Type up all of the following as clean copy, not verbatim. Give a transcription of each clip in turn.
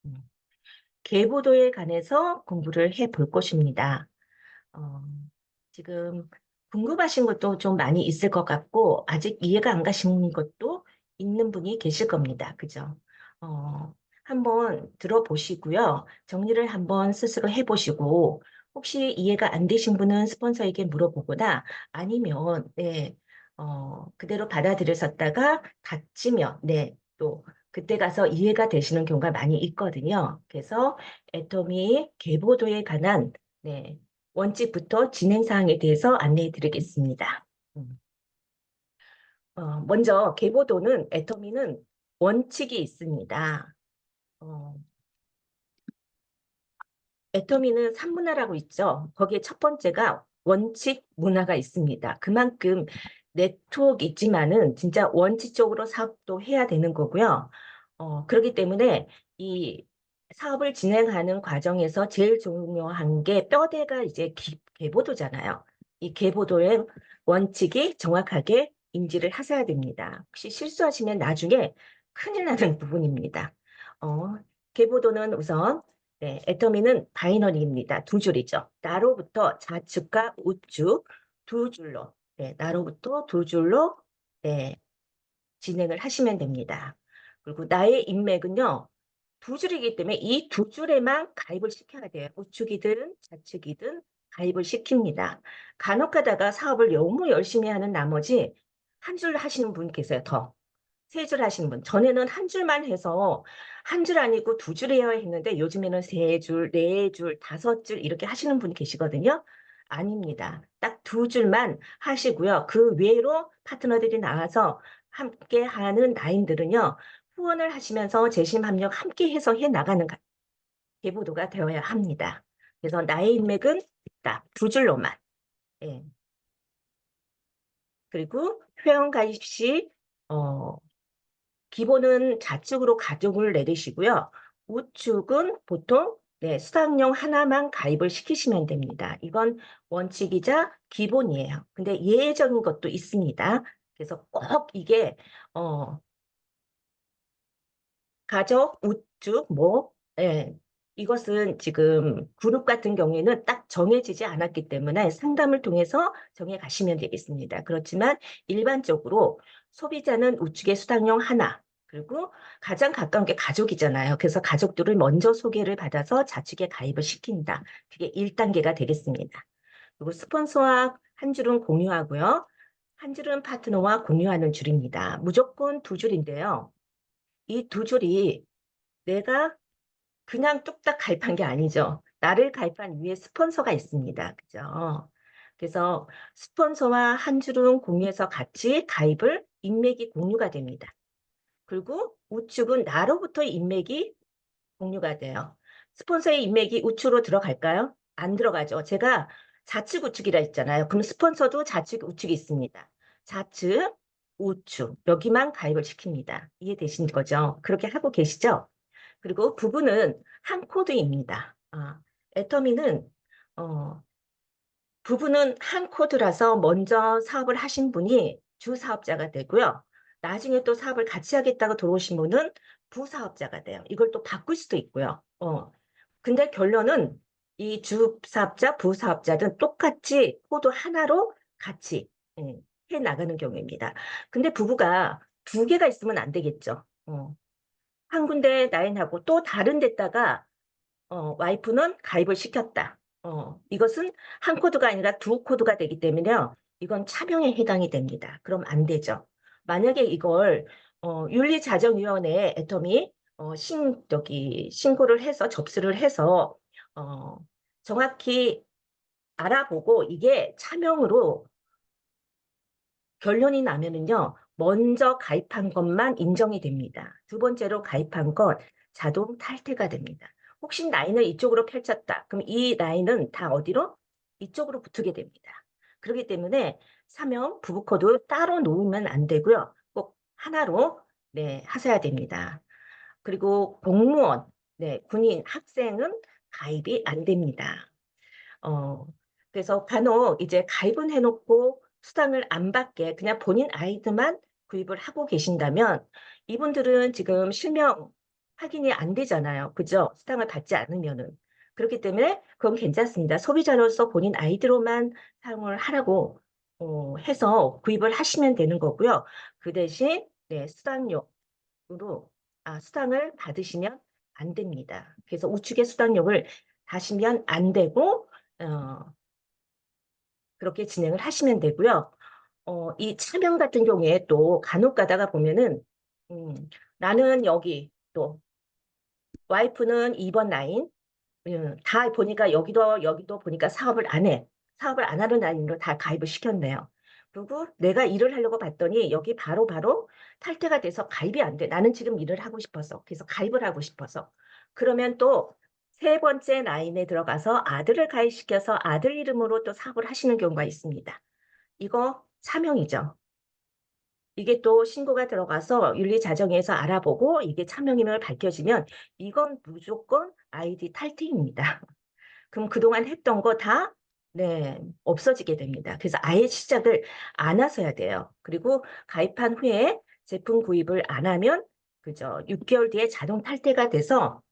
음, 계보도에 관해서 공부를 해 볼 것입니다. 어, 지금 궁금하신 것도 좀 많이 있을 것 같고, 아직 이해가 안 가시는 것도 있는 분이 계실 겁니다. 그죠? 어, 한번 들어보시고요. 정리를 한번 스스로 해보시고, 혹시 이해가 안 되신 분은 스폰서에게 물어보거나 아니면, 네, 그대로 받아들여졌다가 닥치면, 네, 또 그때 가서 이해가 되시는 경우가 많이 있거든요. 그래서 애토미 계보도에 관한 네, 원칙부터 진행 사항에 대해서 안내해 드리겠습니다. 음. 먼저 계보도는 애터미는 원칙이 있습니다. 어, 애터미는 3문화라고 있죠. 거기에 첫 번째가 원칙 문화가 있습니다. 그만큼 네트워크 있지만은 진짜 원칙적으로 사업도 해야 되는 거고요. 그렇기 때문에 이 사업을 진행하는 과정에서 제일 중요한 게 뼈대가 이제 계보도잖아요. 이 계보도의 원칙이 정확하게 인지를 하셔야 됩니다. 혹시 실수하시면 나중에 큰일 나는 부분입니다. 어, 계보도는 우선 네, 애터미는 바이너리입니다. 두 줄이죠. 나로부터 좌측과 우측 두 줄로, 네, 나로부터 두 줄로 네, 진행을 하시면 됩니다. 그리고 나의 인맥은요, 두 줄이기 때문에 이 두 줄에만 가입을 시켜야 돼요. 우측이든 좌측이든 가입을 시킵니다. 간혹 가다가 사업을 너무 열심히 하는 나머지 한 줄 하시는 분 계세요, 더. 세 줄 하시는 분. 전에는 한 줄만 해서 한 줄 아니고 두 줄 해야 했는데 요즘에는 세 줄, 네 줄, 다섯 줄 이렇게 하시는 분이 계시거든요. 아닙니다. 딱 두 줄만 하시고요. 그 외로 파트너들이 나와서 함께 하는 나인들은요. 후원을 하시면서 재심 합력 함께 해서 해 나가는 계보도가 되어야 합니다. 그래서 나의 인맥은 딱 두 줄로만. 예. 그리고 회원 가입 시 기본은 좌측으로 가족을 내리시고요. 우측은 보통 네, 수당용 하나만 가입을 시키시면 됩니다. 이건 원칙이자 기본이에요. 근데 예외적인 것도 있습니다. 그래서 꼭 이게 어, 가족, 우측, 뭐 예, 이것은 지금 그룹 같은 경우에는 딱 정해지지 않았기 때문에 상담을 통해서 정해 가시면 되겠습니다. 그렇지만 일반적으로 소비자는 우측의 수당용 하나, 그리고 가장 가까운 게 가족이잖아요. 그래서 가족들을 먼저 소개를 받아서 좌측에 가입을 시킨다. 그게 1단계가 되겠습니다. 그리고 스폰서와 한 줄은 공유하고요. 한 줄은 파트너와 공유하는 줄입니다. 무조건 두 줄인데요. 이 두 줄이 내가 그냥 뚝딱 가입한 게 아니죠. 나를 가입한 위에 스폰서가 있습니다. 그죠? 그래서 스폰서와 한 줄은 공유해서 같이 가입을 인맥이 공유가 됩니다. 그리고 우측은 나로부터 인맥이 공유가 돼요. 스폰서의 인맥이 우측으로 들어갈까요? 안 들어가죠. 제가 좌측 우측이라 했잖아요. 그럼 스폰서도 좌측 우측이 있습니다. 좌측, 우측 여기만 가입을 시킵니다. 이해되신 거죠? 그렇게 하고 계시죠? 그리고 부부는 한 코드입니다. 애터미는 어, 부부는 한 코드라서 먼저 사업을 하신 분이 주 사업자가 되고요. 나중에 또 사업을 같이 하겠다고 들어오신 분은 부사업자가 돼요. 이걸 또 바꿀 수도 있고요. 근데 결론은 이 주 사업자, 부사업자는 똑같이 코드 하나로 같이 예, 해 나가는 경우입니다. 근데 부부가 두 개가 있으면 안 되겠죠. 한 군데 나인하고 또 다른 데다가 와이프는 가입을 시켰다. 이것은 한 코드가 아니라 두 코드가 되기 때문에요. 이건 차명에 해당이 됩니다. 그럼 안 되죠. 만약에 이걸 윤리자정위원회에 애터미 신고를 해서 접수를 해서 어, 정확히 알아보고 이게 차명으로 결론이 나면은요, 먼저 가입한 것만 인정이 됩니다. 두 번째로 가입한 건 자동 탈퇴가 됩니다. 혹시 라인을 이쪽으로 펼쳤다. 그럼 이 라인은 다 어디로? 이쪽으로 붙게 됩니다. 그렇기 때문에 사명, 부부코드 따로 놓으면 안 되고요. 꼭 하나로 네, 하셔야 됩니다. 그리고 공무원, 네, 군인, 학생은 가입이 안 됩니다. 어, 그래서 간혹 이제 가입은 해놓고 수당을 안 받게 그냥 본인 아이들만 구입을 하고 계신다면 이분들은 지금 실명 확인이 안 되잖아요. 그죠? 수당을 받지 않으면은. 그렇기 때문에 그건 괜찮습니다. 소비자로서 본인 아이디로만 사용을 하라고 해서 구입을 하시면 되는 거고요. 그 대신 네, 수당료로 수당을 받으시면 안 됩니다. 그래서 우측의 수당료를 다시면 안 되고 그렇게 진행을 하시면 되고요. 이 차명 같은 경우에 또 간혹 가다가 보면은 음, 나는 여기 또 와이프는 2번 라인 다 보니까 여기도 보니까 사업을 안 해. 사업을 안 하는 라인으로 다 가입을 시켰네요. 그리고 내가 일을 하려고 봤더니 여기 바로 탈퇴가 돼서 가입이 안 돼. 나는 지금 일을 하고 싶어서. 그래서 가입을 하고 싶어서. 그러면 또 세 번째 라인에 들어가서 아들을 가입시켜서 아들 이름으로 또 사업을 하시는 경우가 있습니다. 이거 차명이죠. 이게 또 신고가 들어가서 윤리자정에서 알아보고 이게 차명임을 밝혀지면 이건 무조건 아이디 탈퇴입니다. 그럼 그동안 했던 거 다, 네, 없어지게 됩니다. 그래서 아예 시작을 안 하셔야 돼요. 그리고 가입한 후에 제품 구입을 안 하면, 그죠, 6개월 뒤에 자동 탈퇴가 돼서,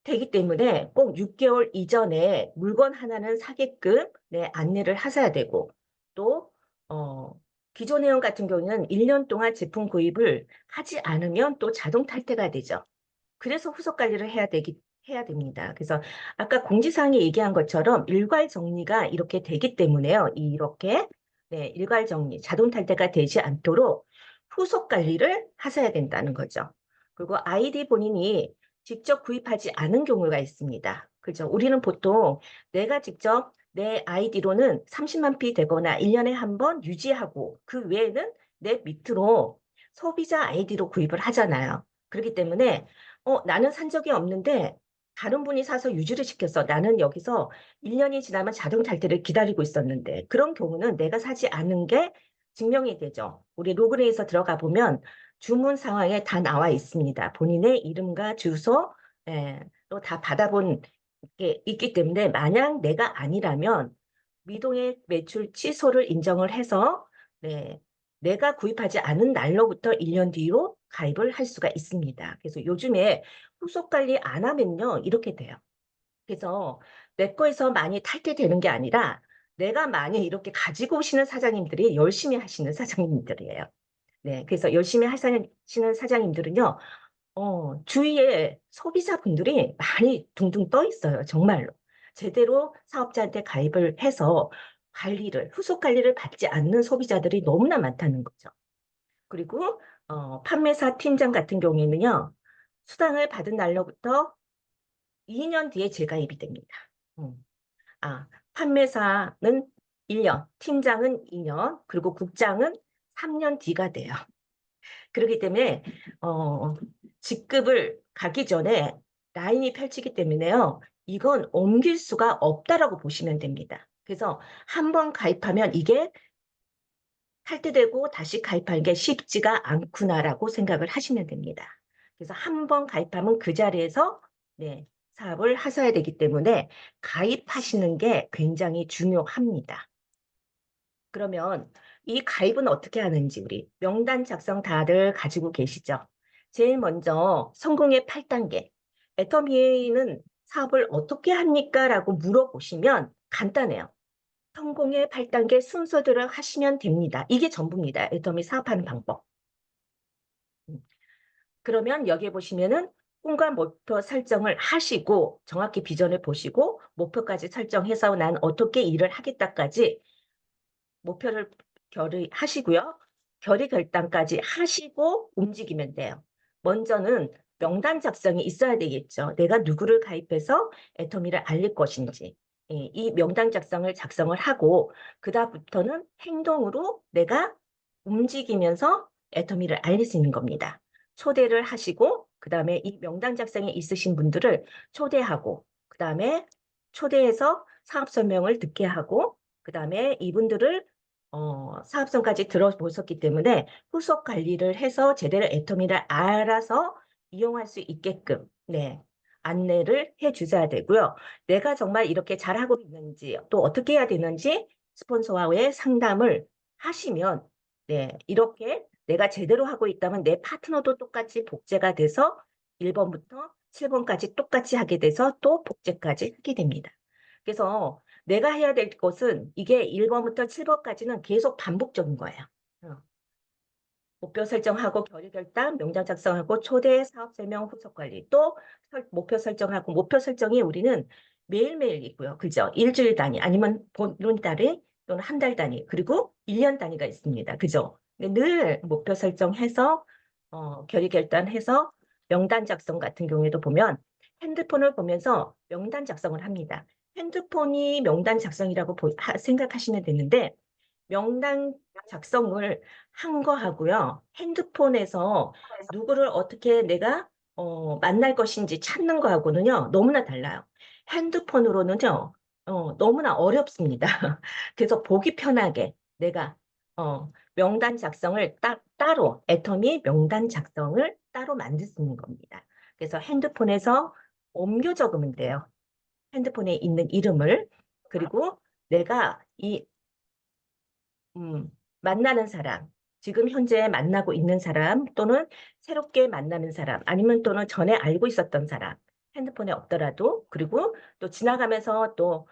되기 때문에 꼭 6개월 이전에 물건 하나는 사게끔 네, 안내를 하셔야 되고 또 어, 기존 회원 같은 경우는 1년 동안 제품 구입을 하지 않으면 또 자동 탈퇴가 되죠. 그래서 후속 관리를 해야 됩니다. 그래서 아까 공지사항에 얘기한 것처럼 일괄 정리가 이렇게 되기 때문에요. 이렇게 네, 일괄 정리, 자동 탈퇴가 되지 않도록 후속 관리를 하셔야 된다는 거죠. 그리고 아이디 본인이 직접 구입하지 않은 경우가 있습니다. 그죠? 우리는 보통 내가 직접 내 아이디로는 30만 피 되거나 1년에 한 번 유지하고 그 외에는 내 밑으로 소비자 아이디로 구입을 하잖아요. 그렇기 때문에 나는 산 적이 없는데 다른 분이 사서 유지를 시켰어. 나는 여기서 1년이 지나면 자동 탈퇴를 기다리고 있었는데 그런 경우는 내가 사지 않은 게 증명이 되죠. 우리 로그인에서 들어가 보면 주문 상황에 다 나와 있습니다. 본인의 이름과 주소 또 다 받아본 게 있기 때문에 만약 내가 아니라면 미동의 매출 취소를 인정을 해서 네, 내가 구입하지 않은 날로부터 1년 뒤로 가입을 할 수가 있습니다. 그래서 요즘에 후속 관리 안 하면요, 이렇게 돼요. 그래서 내 거에서 많이 탈퇴되는 게 아니라 내가 많이 이렇게 가지고 오시는 사장님들이 열심히 하시는 사장님들이에요. 네, 그래서 열심히 하시는 사장님들은요, 주위에 소비자분들이 많이 둥둥 떠 있어요. 정말로. 제대로 사업자한테 가입을 해서 후속 관리를 받지 않는 소비자들이 너무나 많다는 거죠. 그리고 판매사 팀장 같은 경우에는요. 수당을 받은 날로부터 2년 뒤에 재가입이 됩니다. 음. 판매사는 1년, 팀장은 2년, 그리고 국장은 3년 뒤가 돼요. 그렇기 때문에 직급을 가기 전에 라인이 펼치기 때문에요. 이건 옮길 수가 없다라고 보시면 됩니다. 그래서 한 번 가입하면 이게 탈퇴되고 다시 가입하는 게 쉽지가 않구나라고 생각을 하시면 됩니다. 그래서 한 번 가입하면 그 자리에서 네, 사업을 하셔야 되기 때문에 가입하시는 게 굉장히 중요합니다. 그러면 이 가입은 어떻게 하는지 우리 명단 작성 다들 가지고 계시죠? 제일 먼저 성공의 8단계. 애터미는 사업을 어떻게 합니까? 라고 물어보시면 간단해요. 성공의 8단계 순서대로 하시면 됩니다. 이게 전부입니다. 애터미 사업하는 방법. 그러면 여기에 보시면은 꿈과 목표 설정을 하시고 정확히 비전을 보시고 목표까지 설정해서 난 어떻게 일을 하겠다까지 목표를 결의하시고요. 결의 결단까지 하시고 움직이면 돼요. 먼저는 명단 작성이 있어야 되겠죠. 내가 누구를 가입해서 애터미를 알릴 것인지. 이 명단 작성을 하고 그다음부터는 행동으로 내가 움직이면서 애터미를 알릴 수 있는 겁니다. 초대를 하시고 그다음에 이 명단 작성에 있으신 분들을 초대하고 그다음에 초대해서 사업 설명을 듣게 하고 그다음에 이분들을 사업성까지 들어보셨기 때문에 후속 관리를 해서 제대로 애터미를 알아서 이용할 수 있게끔 네, 안내를 해 주셔야 되고요. 내가 정말 이렇게 잘하고 있는지 또 어떻게 해야 되는지 스폰서와의 상담을 하시면 네, 이렇게 내가 제대로 하고 있다면 내 파트너도 똑같이 복제가 돼서 1번부터 7번까지 똑같이 하게 돼서 또 복제까지 하게 됩니다. 그래서 내가 해야 될 것은 이게 1번부터 7번까지는 계속 반복적인 거예요. 어. 목표 설정하고 결의 결단, 명단 작성하고 초대, 사업 설명, 후속 관리. 또 목표 설정하고 목표 설정이 우리는 매일매일 있고요. 그죠? 일주일 단위 아니면 보름 단위 또는 한 달 단위 그리고 1년 단위가 있습니다. 그죠? 근데 늘 목표 설정해서 결의 결단해서 명단 작성 같은 경우에도 보면 핸드폰을 보면서 명단 작성을 합니다. 핸드폰이 명단 작성이라고 생각하시면 되는데 명단 작성을 한 거하고요. 핸드폰에서 누구를 어떻게 내가 만날 것인지 찾는 거하고는요. 너무나 달라요. 핸드폰으로는요. 너무나 어렵습니다. 그래서 보기 편하게 내가 명단 작성을 따로 애터미 명단 작성을 따로 만들 수 있는 겁니다. 그래서 핸드폰에서 옮겨 적으면 돼요. 핸드폰에 있는 이름을 그리고 내가 이 만나는 사람, 지금 현재 만나고 있는 사람 또는 새롭게 만나는 사람 아니면 또는 전에 알고 있었던 사람 핸드폰에 없더라도 그리고 또 지나가면서 또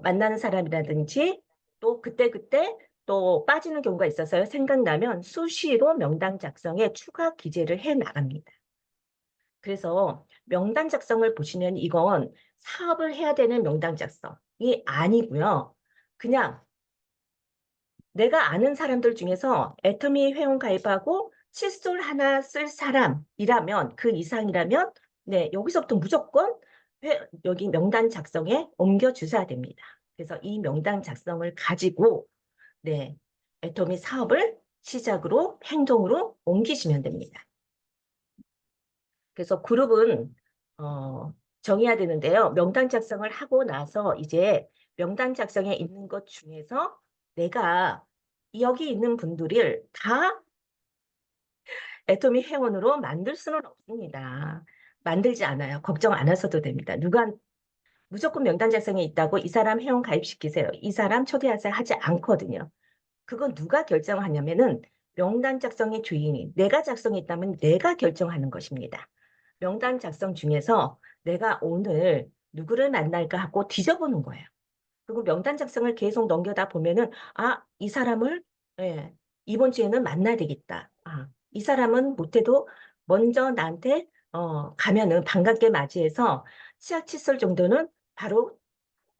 만나는 사람이라든지 또 그때그때 또 빠지는 경우가 있어서요. 생각나면 수시로 명단 작성에 추가 기재를 해 나갑니다. 그래서 명단 작성을 보시면 이건 사업을 해야 되는 명단 작성이 아니고요. 그냥 내가 아는 사람들 중에서 애터미 회원 가입하고 칫솔 하나 쓸 사람이라면 그 이상이라면 네 여기서부터 무조건 여기 명단 작성에 옮겨 주셔야 됩니다. 그래서 이 명단 작성을 가지고 네 애터미 사업을 시작으로 행동으로 옮기시면 됩니다. 그래서 그룹은 정해야 되는데요. 명단 작성을 하고 나서 이제 명단 작성에 있는 것 중에서 내가 여기 있는 분들을 다 애토미 회원으로 만들 수는 없습니다. 만들지 않아요. 걱정 안 하셔도 됩니다. 누가 무조건 명단 작성에 있다고 이 사람 회원 가입시키세요. 이 사람 초대하세요 하지 않거든요. 그건 누가 결정하냐면은 명단 작성의 주인이 내가 작성했다면 내가 결정하는 것입니다. 명단 작성 중에서 내가 오늘 누구를 만날까 하고 뒤져보는 거예요. 그리고 명단 작성을 계속 넘겨다 보면은 이 사람을 예, 이번 주에는 만나야 되겠다. 이 사람은 못해도 먼저 나한테 가면은 반갑게 맞이해서 치약 칫솔 정도는 바로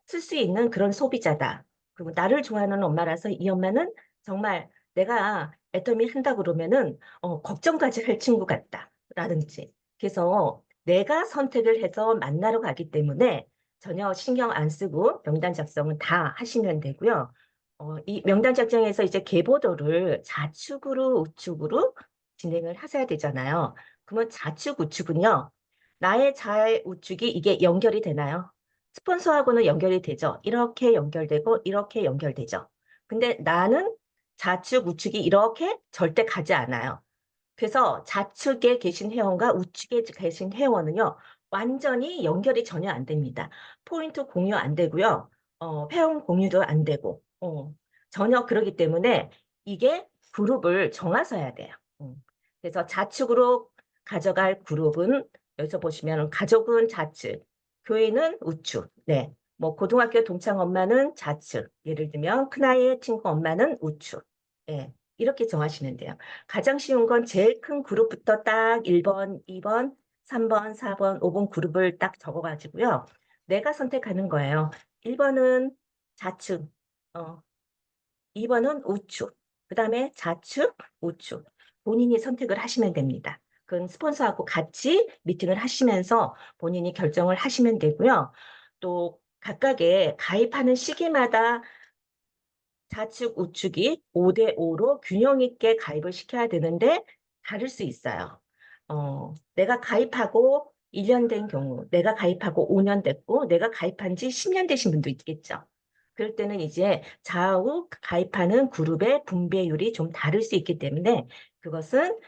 쓸 수 있는 그런 소비자다. 그리고 나를 좋아하는 엄마라서 이 엄마는 정말 내가 애터미 한다 그러면은 걱정까지 할 친구 같다. 라든지. 그래서 내가 선택을 해서 만나러 가기 때문에 전혀 신경 안 쓰고 명단 작성은 다 하시면 되고요. 이 명단 작성에서 이제 계보도를 좌측으로 우측으로 진행을 하셔야 되잖아요. 그러면 좌측 우측은요. 나의 좌우측이 이게 연결이 되나요? 스폰서하고는 연결이 되죠. 이렇게 연결되고 이렇게 연결되죠. 근데 나는 좌측, 우측이 이렇게 절대 가지 않아요. 그래서 좌측에 계신 회원과 우측에 계신 회원은요. 완전히 연결이 전혀 안 됩니다. 포인트 공유 안 되고요. 회원 공유도 안 되고 전혀 그러기 때문에 이게 그룹을 정하셔야 돼요. 그래서 좌측으로 가져갈 그룹은 여기서 보시면 가족은 좌측, 교회는 우측. 네. 뭐 고등학교 동창 엄마는 좌측. 예를 들면 큰아이의 친구 엄마는 우측. 예. 이렇게 정하시면 돼요. 가장 쉬운 건 제일 큰 그룹부터 딱 1번, 2번, 3번, 4번, 5번 그룹을 딱 적어가지고요. 내가 선택하는 거예요. 1번은 좌측, 2번은 우측, 그 다음에 좌측, 우측. 본인이 선택을 하시면 됩니다. 그건 스폰서하고 같이 미팅을 하시면서 본인이 결정을 하시면 되고요. 또 각각의 가입하는 시기마다 좌측, 우측이 5대5로 균형 있게 가입을 시켜야 되는데 다를 수 있어요. 내가 가입하고 1년 된 경우, 내가 가입하고 5년 됐고, 내가 가입한 지 10년 되신 분도 있겠죠. 그럴 때는 이제 좌우 가입하는 그룹의 분배율이 좀 다를 수 있기 때문에 그것은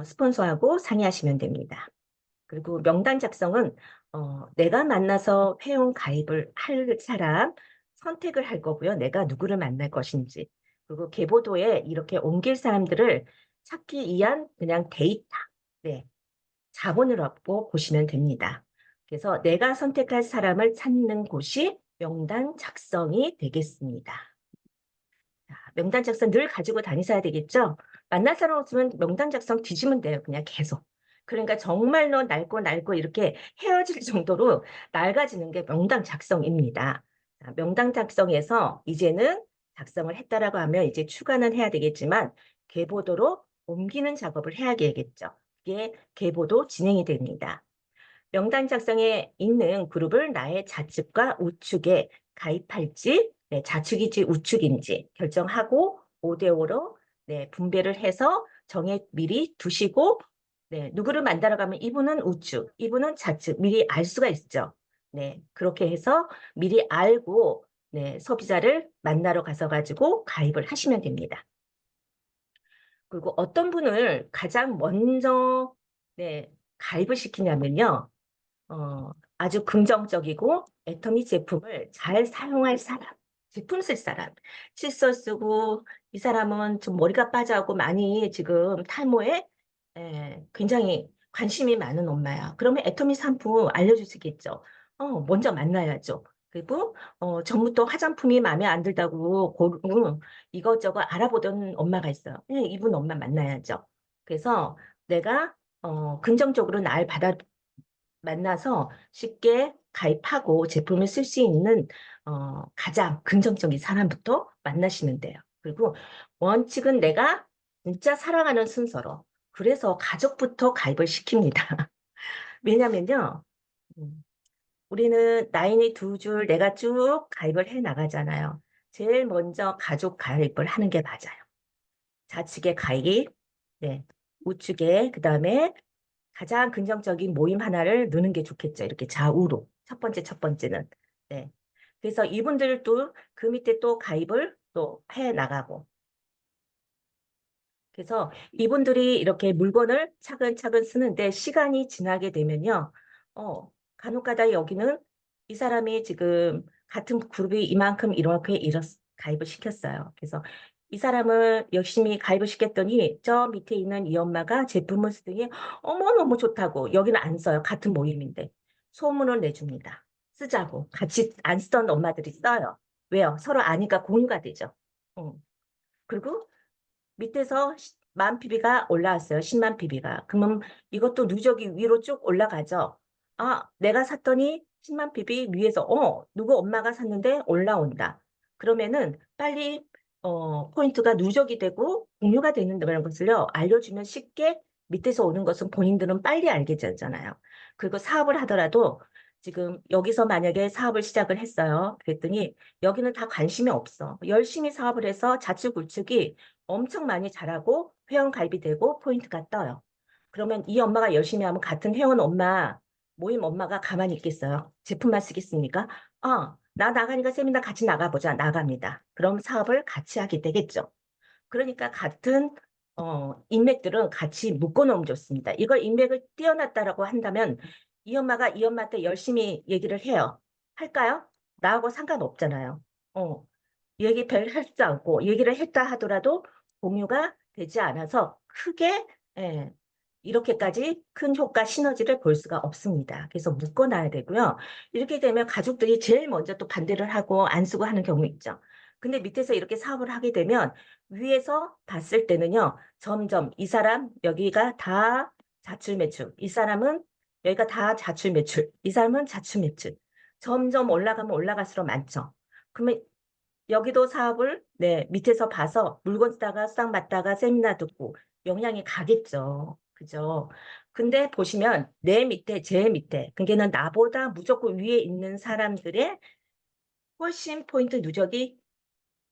스폰서하고 상의하시면 됩니다. 그리고 명단 작성은 내가 만나서 회원 가입을 할 사람 선택을 할 거고요. 내가 누구를 만날 것인지. 그리고 계보도에 이렇게 옮길 사람들을 찾기 위한 그냥 데이터, 네, 자본으로 보시면 됩니다. 그래서 내가 선택할 사람을 찾는 곳이 명단 작성이 되겠습니다. 자, 명단 작성 늘 가지고 다니셔야 되겠죠? 만날 사람 없으면 명단 작성 뒤지면 돼요. 그냥 계속. 그러니까 정말로 낡고 이렇게 헤어질 정도로 낡아지는 게 명단 작성입니다. 자, 명단 작성에서 이제는 작성을 했다라고 하면 이제 추가는 해야 되겠지만 계보도로 옮기는 작업을 해야 되겠죠. 이게 계보도 진행이 됩니다. 명단 작성에 있는 그룹을 나의 좌측과 우측에 가입할지, 네, 좌측인지 우측인지 결정하고 5대5로 네, 분배를 해서 정해 미리 두시고 네, 누구를 만나러 가면 이분은 우측, 이분은 좌측 미리 알 수가 있죠. 네, 그렇게 해서 미리 알고 네, 소비자를 만나러 가서 가지고 가입을 하시면 됩니다. 그리고 어떤 분을 가장 먼저 네, 가입을 시키냐면요. 아주 긍정적이고 애터미 제품을 잘 사용할 사람, 제품 쓸 사람, 칫솔 쓰고 이 사람은 좀 머리가 빠져하고 많이 지금 탈모에 굉장히 관심이 많은 엄마야. 그러면 애터미 샴푸 알려주시겠죠. 먼저 만나야죠. 그리고 전부터 화장품이 마음에 안 들다고 고르고 이것저것 알아보던 엄마가 있어요. 이분 엄마 만나야죠. 그래서 내가 긍정적으로 날 받아 만나서 쉽게 가입하고 제품을 쓸 수 있는 가장 긍정적인 사람부터 만나시면 돼요. 그리고 원칙은 내가 진짜 사랑하는 순서로 그래서 가족부터 가입을 시킵니다. 왜냐면요. 음, 우리는 라인이 두 줄 내가 쭉 가입을 해 나가잖아요. 제일 먼저 가족 가입을 하는 게 맞아요. 좌측에 가입, 네, 우측에 그다음에 가장 긍정적인 모임 하나를 넣는 게 좋겠죠. 이렇게 좌우로. 첫 번째는. 네. 그래서 이분들도 그 밑에 또 가입을 또 해 나가고. 그래서 이분들이 이렇게 물건을 차근차근 쓰는데 시간이 지나게 되면요. 간혹가다 여기는 이 사람이 지금 같은 그룹이 이만큼 이렇게 가입을 시켰어요. 그래서 이 사람을 열심히 가입을 시켰더니 저 밑에 있는 이 엄마가 제품을 쓰더니 어머너무 좋다고 여기는 안 써요. 같은 모임인데 소문을 내줍니다. 쓰자고 같이 안 쓰던 엄마들이 써요. 왜요? 서로 아니까 공유가 되죠. 응. 그리고 밑에서 만 PB가 올라왔어요. 10만 PB가. 그러면 이것도 누적이 위로 쭉 올라가죠. 아, 내가 샀더니 10만 PB 위에서 누구 엄마가 샀는데 올라온다. 그러면은 빨리 포인트가 누적이 되고 공유가 되는다는 것을요. 알려주면 쉽게 밑에서 오는 것은 본인들은 빨리 알게 되잖아요. 그리고 사업을 하더라도 지금 여기서 만약에 사업을 시작을 했어요. 그랬더니 여기는 다 관심이 없어. 열심히 사업을 해서 좌측 우측이 엄청 많이 잘하고 회원 가입이 되고 포인트가 떠요. 그러면 이 엄마가 열심히 하면 같은 회원 엄마, 모임 엄마가 가만히 있겠어요? 제품만 쓰겠습니까? 나 나가니까 세미나 같이 나가보자. 나갑니다. 그럼 사업을 같이 하게 되겠죠. 그러니까 같은 인맥들은 같이 묶어놓으면 좋습니다. 이걸 인맥을 띄어놨다라고 한다면 이 엄마가 이 엄마한테 열심히 얘기를 해요. 할까요? 나하고 상관없잖아요. 어, 얘기 별 할지 않고 얘기를 했다 하더라도 공유가 되지 않아서 크게 예, 이렇게까지 큰 효과 시너지를 볼 수가 없습니다. 그래서 묶어놔야 되고요. 이렇게 되면 가족들이 제일 먼저 또 반대를 하고 안 쓰고 하는 경우 있죠. 근데 밑에서 이렇게 사업을 하게 되면 위에서 봤을 때는요. 점점 이 사람 여기가 다 자출 매출, 이 사람은 여기가 다 자출 매출, 이 사람은 자출 매출. 점점 올라가면 올라갈수록 많죠. 그러면 여기도 사업을 네, 밑에서 봐서 물건 쓰다가 싹 맞다가 세미나 듣고 영향이 가겠죠. 그죠? 근데 보시면 내 밑에, 제일 밑에, 그게는 나보다 무조건 위에 있는 사람들의 훨씬 포인트 누적이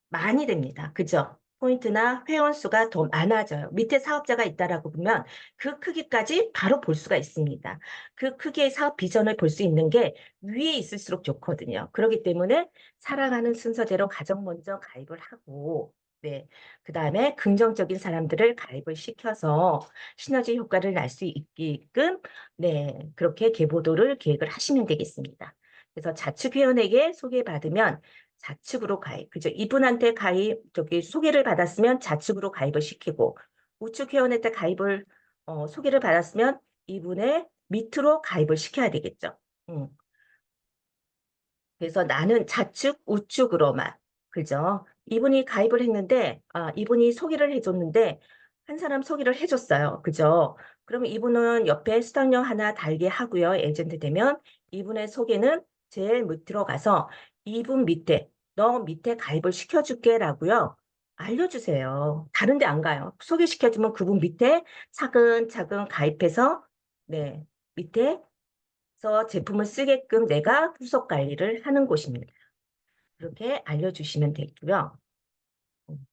많이 됩니다. 그죠? 포인트나 회원 수가 더 많아져요. 밑에 사업자가 있다라고 보면 그 크기까지 바로 볼 수가 있습니다. 그 크기의 사업 비전을 볼 수 있는 게 위에 있을수록 좋거든요. 그렇기 때문에 사랑하는 순서대로 가장 먼저 가입을 하고, 네. 그 다음에 긍정적인 사람들을 가입을 시켜서 시너지 효과를 날 수 있게끔, 네. 그렇게 계보도를 계획을 하시면 되겠습니다. 그래서 자축위원에게 소개받으면 좌측으로 가입. 그죠? 이분한테 가입, 소개를 받았으면 좌측으로 가입을 시키고, 우측 회원한테 가입을 소개를 받았으면 이분의 밑으로 가입을 시켜야 되겠죠. 음. 그래서 나는 좌측, 우측으로만. 그죠? 이분이 가입을 했는데, 이분이 소개를 해줬는데, 한 사람 소개를 해줬어요. 그죠? 그러면 이분은 옆에 수당료 하나 달게 하고요. 에이전트 되면. 이분의 소개는 제일 밑으로 가서, 이분 밑에, 너 밑에 가입을 시켜줄게라고요. 알려주세요. 다른 데 안 가요. 소개시켜주면 그분 밑에 차근차근 가입해서, 네, 밑에 서 제품을 쓰게끔 내가 후속 관리를 하는 곳입니다. 그렇게 알려주시면 되고요. 음,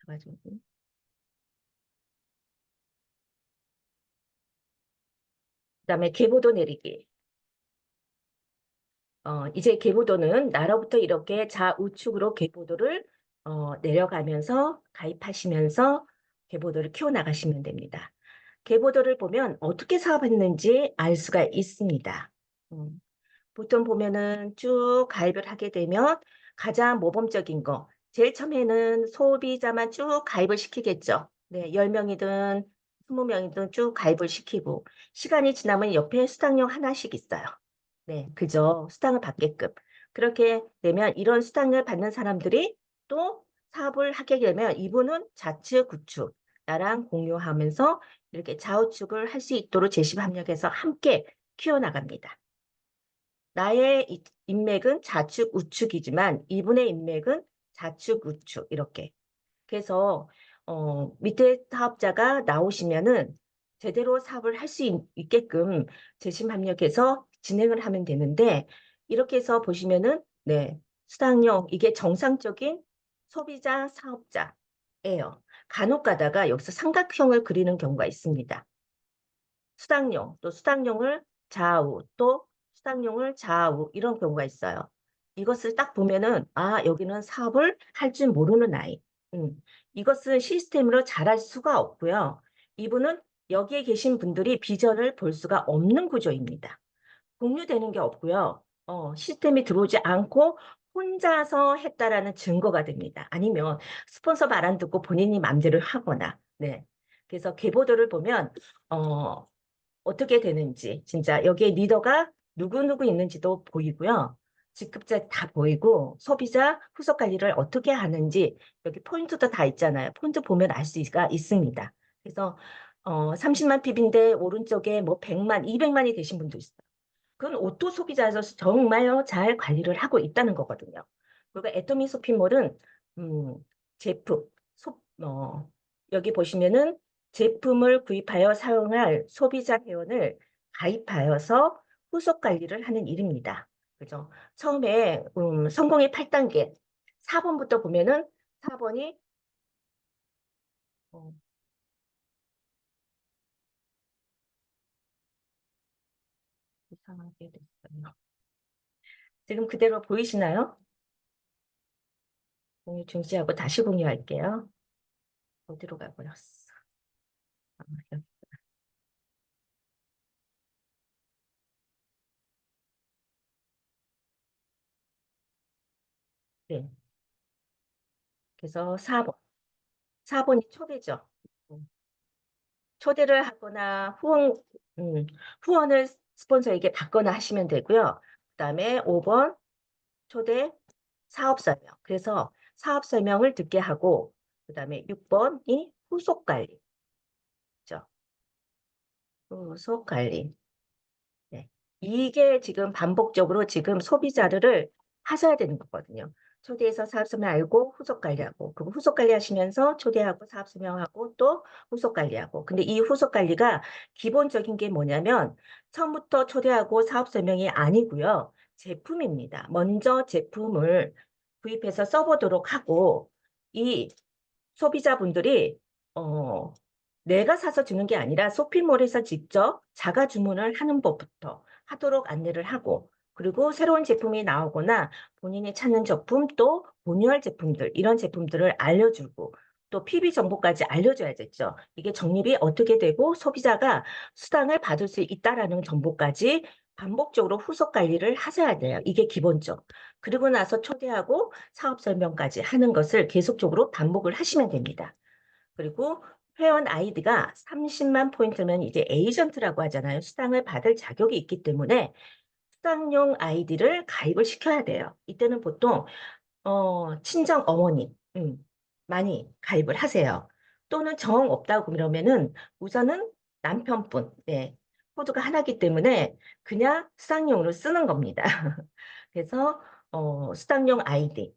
가지고 그다음에 계보도 내리기. 이제 계보도는 나로부터 이렇게 좌우측으로 계보도를 내려가면서 가입하시면서 계보도를 키워나가시면 됩니다. 계보도를 보면 어떻게 사업했는지 알 수가 있습니다. 음. 보통 보면은 쭉 가입을 하게 되면 가장 모범적인 거, 제일 처음에는 소비자만 쭉 가입을 시키겠죠. 네, 10명이든 20명이든 쭉 가입을 시키고, 시간이 지나면 옆에 수당료 하나씩 있어요. 네, 그죠. 수당을 받게끔. 그렇게 되면 이런 수당을 받는 사람들이 또 사업을 하게 되면 이분은 좌측, 우측, 나랑 공유하면서 이렇게 좌우측을 할 수 있도록 제시합력해서 함께 키워나갑니다. 나의 인맥은 좌측 우측이지만 이분의 인맥은 좌측 우측 이렇게. 그래서 밑에 사업자가 나오시면은 제대로 사업을 할 수 있게끔 재심합력해서 진행을 하면 되는데 이렇게 해서 보시면은 네 수당용 이게 정상적인 소비자 사업자예요. 간혹 가다가 여기서 삼각형을 그리는 경우가 있습니다. 수당용, 또 수당용을 좌우, 또 수당용을 좌우 이런 경우가 있어요. 이것을 딱 보면은 여기는 사업을 할 줄 모르는 아이. 이것은 시스템으로 잘할 수가 없고요. 이분은 여기에 계신 분들이 비전을 볼 수가 없는 구조입니다. 공유되는 게 없고요. 시스템이 들어오지 않고 혼자서 했다라는 증거가 됩니다. 아니면 스폰서 말 안 듣고 본인이 맘대로 하거나. 네. 그래서 계보도를 보면 어떻게 되는지 진짜 여기에 리더가 누구누구 있는지도 보이고요. 직급자 다 보이고 소비자 후속 관리를 어떻게 하는지 여기 포인트도 다 있잖아요. 포인트 보면 알 수가 있습니다. 그래서 30만 PB인데 오른쪽에 뭐 100만, 200만이 되신 분도 있어요. 그건 오토 소비자에서 정말 잘 관리를 하고 있다는 거거든요. 그리고 애토미 쇼핑몰은 음, 제품, 여기 보시면은 제품을 구입하여 사용할 소비자 회원을 가입하여서 후속 관리를 하는 일입니다. 그죠? 처음에 성공의 8단계 4번부터 보면은 4번이 어, 이상하게 됐어요. 지금 그대로 보이시나요? 공유 중지하고 다시 공유할게요. 어디로 가버렸어? 여기. 네. 그래서 4번. 4번이 초대죠. 음, 초대를 하거나 후원을 스폰서에게 받거나 하시면 되고요. 그다음에 5번 초대 사업 설명. 그래서 사업 설명을 듣게 하고 그다음에 6번이 후속 관리죠. 후속 관리. 네. 이게 지금 반복적으로 지금 소비자들을 하셔야 되는 거거든요. 초대해서 사업 설명 알고 후속 관리하고, 그리고 후속 관리하시면서 초대하고 사업 설명하고 또 후속 관리하고. 근데 이 후속 관리가 기본적인 게 뭐냐면 처음부터 초대하고 사업 설명이 아니고요. 제품입니다. 먼저 제품을 구입해서 써보도록 하고, 이 소비자분들이 어, 내가 사서 주는 게 아니라 쇼핑몰에서 직접 자가 주문을 하는 법부터 하도록 안내를 하고 그리고 새로운 제품이 나오거나 본인이 찾는 제품 또 본유할 제품들 이런 제품들을 알려주고 또 PB 정보까지 알려줘야겠죠. 이게 적립이 어떻게 되고 소비자가 수당을 받을 수 있다라는 정보까지 반복적으로 후속 관리를 하셔야 돼요. 이게 기본적. 그리고 나서 초대하고 사업 설명까지 하는 것을 계속적으로 반복을 하시면 됩니다. 그리고 회원 아이디가 30만 포인트면 이제 에이전트라고 하잖아요. 수당을 받을 자격이 있기 때문에 수당용 아이디를 가입을 시켜야 돼요. 이때는 보통 친정 어머니 많이 가입을 하세요. 또는 정 없다고 그러면은 우선은 남편분, 네, 코드가 하나이기 때문에 그냥 수당용으로 쓰는 겁니다. 그래서 수당용 아이디.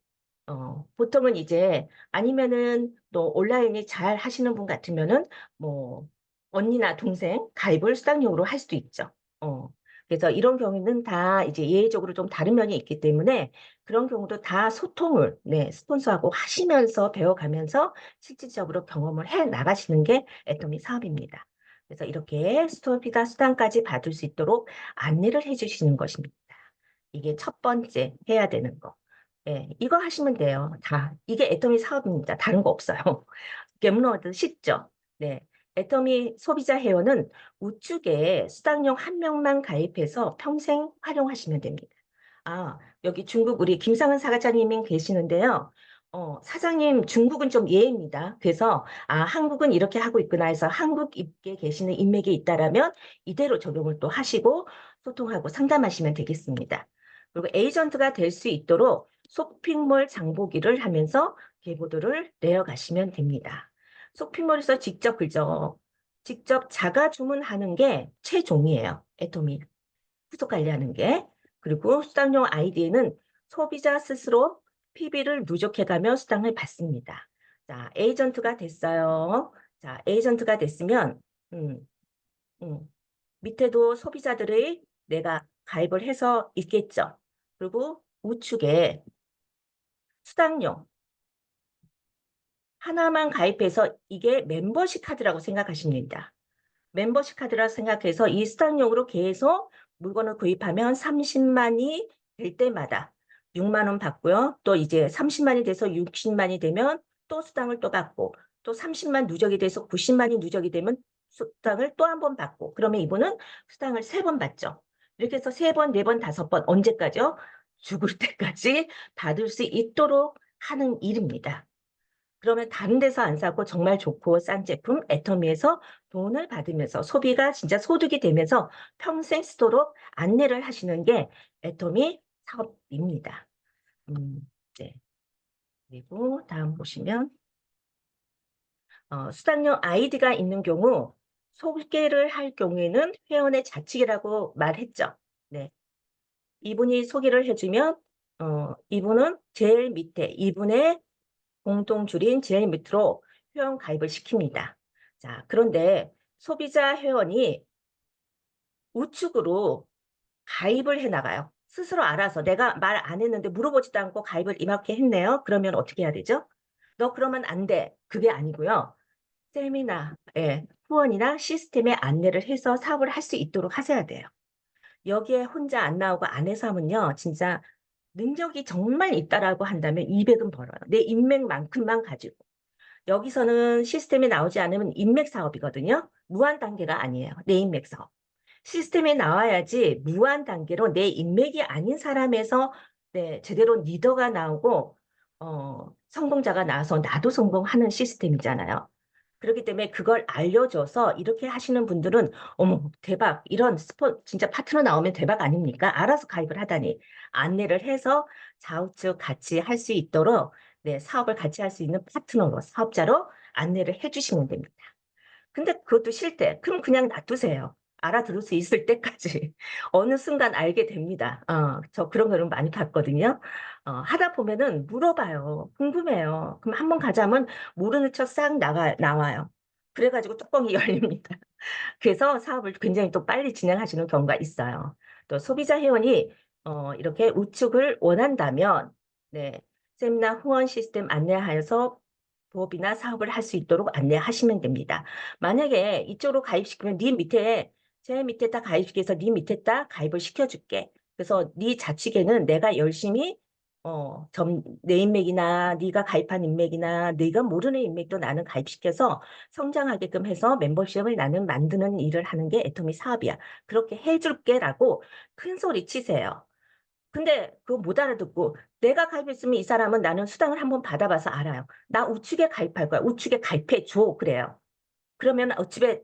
보통은 이제 아니면은 또 온라인이 잘 하시는 분 같으면은 뭐 언니나 동생 가입을 수당용으로 할 수도 있죠. 어, 그래서 이런 경우는 다 이제 예외적으로 좀 다른 면이 있기 때문에 그런 경우도 다 소통을 네, 스폰서하고 하시면서 배워가면서 실질적으로 경험을 해 나가시는 게 애터미 사업입니다. 그래서 이렇게 스토어피가 수당까지 받을 수 있도록 안내를 해주시는 것입니다. 이게 첫 번째 해야 되는 거. 예, 이거 하시면 돼요. 다. 이게 애터미 사업입니다. 다른 거 없어요. 겜로드 쉽죠? 네. 애터미 소비자 회원은 우측에 수당용 한 명만 가입해서 평생 활용하시면 됩니다. 아, 여기 중국 우리 김상은 사장님이 계시는데요. 사장님 중국은 좀 예입니다. 그래서 한국은 이렇게 하고 있구나 해서 한국 입게 계시는 인맥이 있다라면 이대로 적용을 또 하시고 소통하고 상담하시면 되겠습니다. 그리고 에이전트가 될 수 있도록 쇼핑몰 장보기를 하면서 계보도를 내어가시면 됩니다. 쇼핑몰에서 직접 그죠? 직접 자가 주문하는 게 최종이에요. 애토미 후속 관리하는 게. 그리고 수당용 아이디에는 소비자 스스로 PB를 누적해가며 수당을 받습니다. 자, 에이전트가 됐어요. 자, 에이전트가 됐으면 음, 음, 밑에도 소비자들의 내가 가입을 해서 있겠죠. 그리고 우측에 수당용 하나만 가입해서 이게 멤버십 카드라고 생각하시면 됩니다. 멤버십 카드라 생각해서 이 수당용으로 계속 물건을 구입하면 30만이 될 때마다 6만 원 받고요. 또 이제 30만이 돼서 60만이 되면 또 수당을 또 받고 또 30만 누적이 돼서 90만이 누적이 되면 수당을 또 한 번 받고 그러면 이분은 수당을 3번 받죠. 이렇게 해서 3번, 4번, 5번 언제까지요? 죽을 때까지 받을 수 있도록 하는 일입니다. 그러면 다른 데서 안 사고 정말 좋고 싼 제품 애터미에서 돈을 받으면서 소비가 진짜 소득이 되면서 평생 쓰도록 안내를 하시는 게 애터미 사업입니다. 네. 그리고 다음 보시면 수당용 아이디가 있는 경우 소개를 할 경우에는 회원의 자칙이라고 말했죠. 네. 이분이 소개를 해주면 이분은 제일 밑에 이분의 공통줄인 제일 밑으로 회원 가입을 시킵니다. 자, 그런데 소비자 회원이 우측으로 가입을 해 나가요. 스스로 알아서 내가 말 안 했는데 물어보지도 않고 가입을 이렇게 했네요. 그러면 어떻게 해야 되죠? 너 그러면 안 돼. 그게 아니고요. 세미나, 예, 후원이나 시스템에 안내를 해서 사업을 할 수 있도록 하셔야 돼요. 여기에 혼자 안 나오고 안 해서 하면요. 진짜 능력이 정말 있다라고 한다면 200은 벌어요. 내 인맥만큼만 가지고. 여기서는 시스템이 나오지 않으면 인맥 사업이거든요. 무한 단계가 아니에요. 내 인맥 사업. 시스템에 나와야지 무한 단계로 내 인맥이 아닌 사람에서 네, 제대로 리더가 나오고 성공자가 나와서 나도 성공하는 시스템이잖아요. 그렇기 때문에 그걸 알려줘서 이렇게 하시는 분들은 어머 대박 이런 진짜 파트너 나오면 대박 아닙니까? 알아서 가입을 하다니 안내를 해서 좌우측 같이 할 수 있도록 네, 사업을 같이 할 수 있는 파트너로 사업자로 안내를 해주시면 됩니다. 근데 그것도 싫대. 그럼 그냥 놔두세요. 알아들을 수 있을 때까지. 어느 순간 알게 됩니다. 저 그런 거는 많이 봤거든요. 하다 보면은 물어봐요. 궁금해요. 그럼 한번 가자면 모르는 척 싹 나와요. 그래가지고 뚜껑이 열립니다. 그래서 사업을 굉장히 또 빨리 진행하시는 경우가 있어요. 또 소비자 회원이 이렇게 우측을 원한다면 네, 세미나 후원 시스템 안내하여서 부업이나 사업을 할 수 있도록 안내하시면 됩니다. 만약에 이쪽으로 가입시키면 네 밑에 제 밑에다 가입시켜서 네 밑에다 가입을 시켜줄게. 그래서 네 자치계는 내가 열심히 내 인맥이나 네가 가입한 인맥이나 네가 모르는 인맥도 나는 가입시켜서 성장하게끔 해서 멤버십을 나는 만드는 일을 하는 게 애터미 사업이야. 그렇게 해줄게라고 큰 소리 치세요. 근데 그거 못 알아듣고 내가 가입했으면 이 사람은 나는 수당을 한번 받아봐서 알아요. 나 우측에 가입할 거야. 우측에 가입해 줘. 그래요. 그러면 집에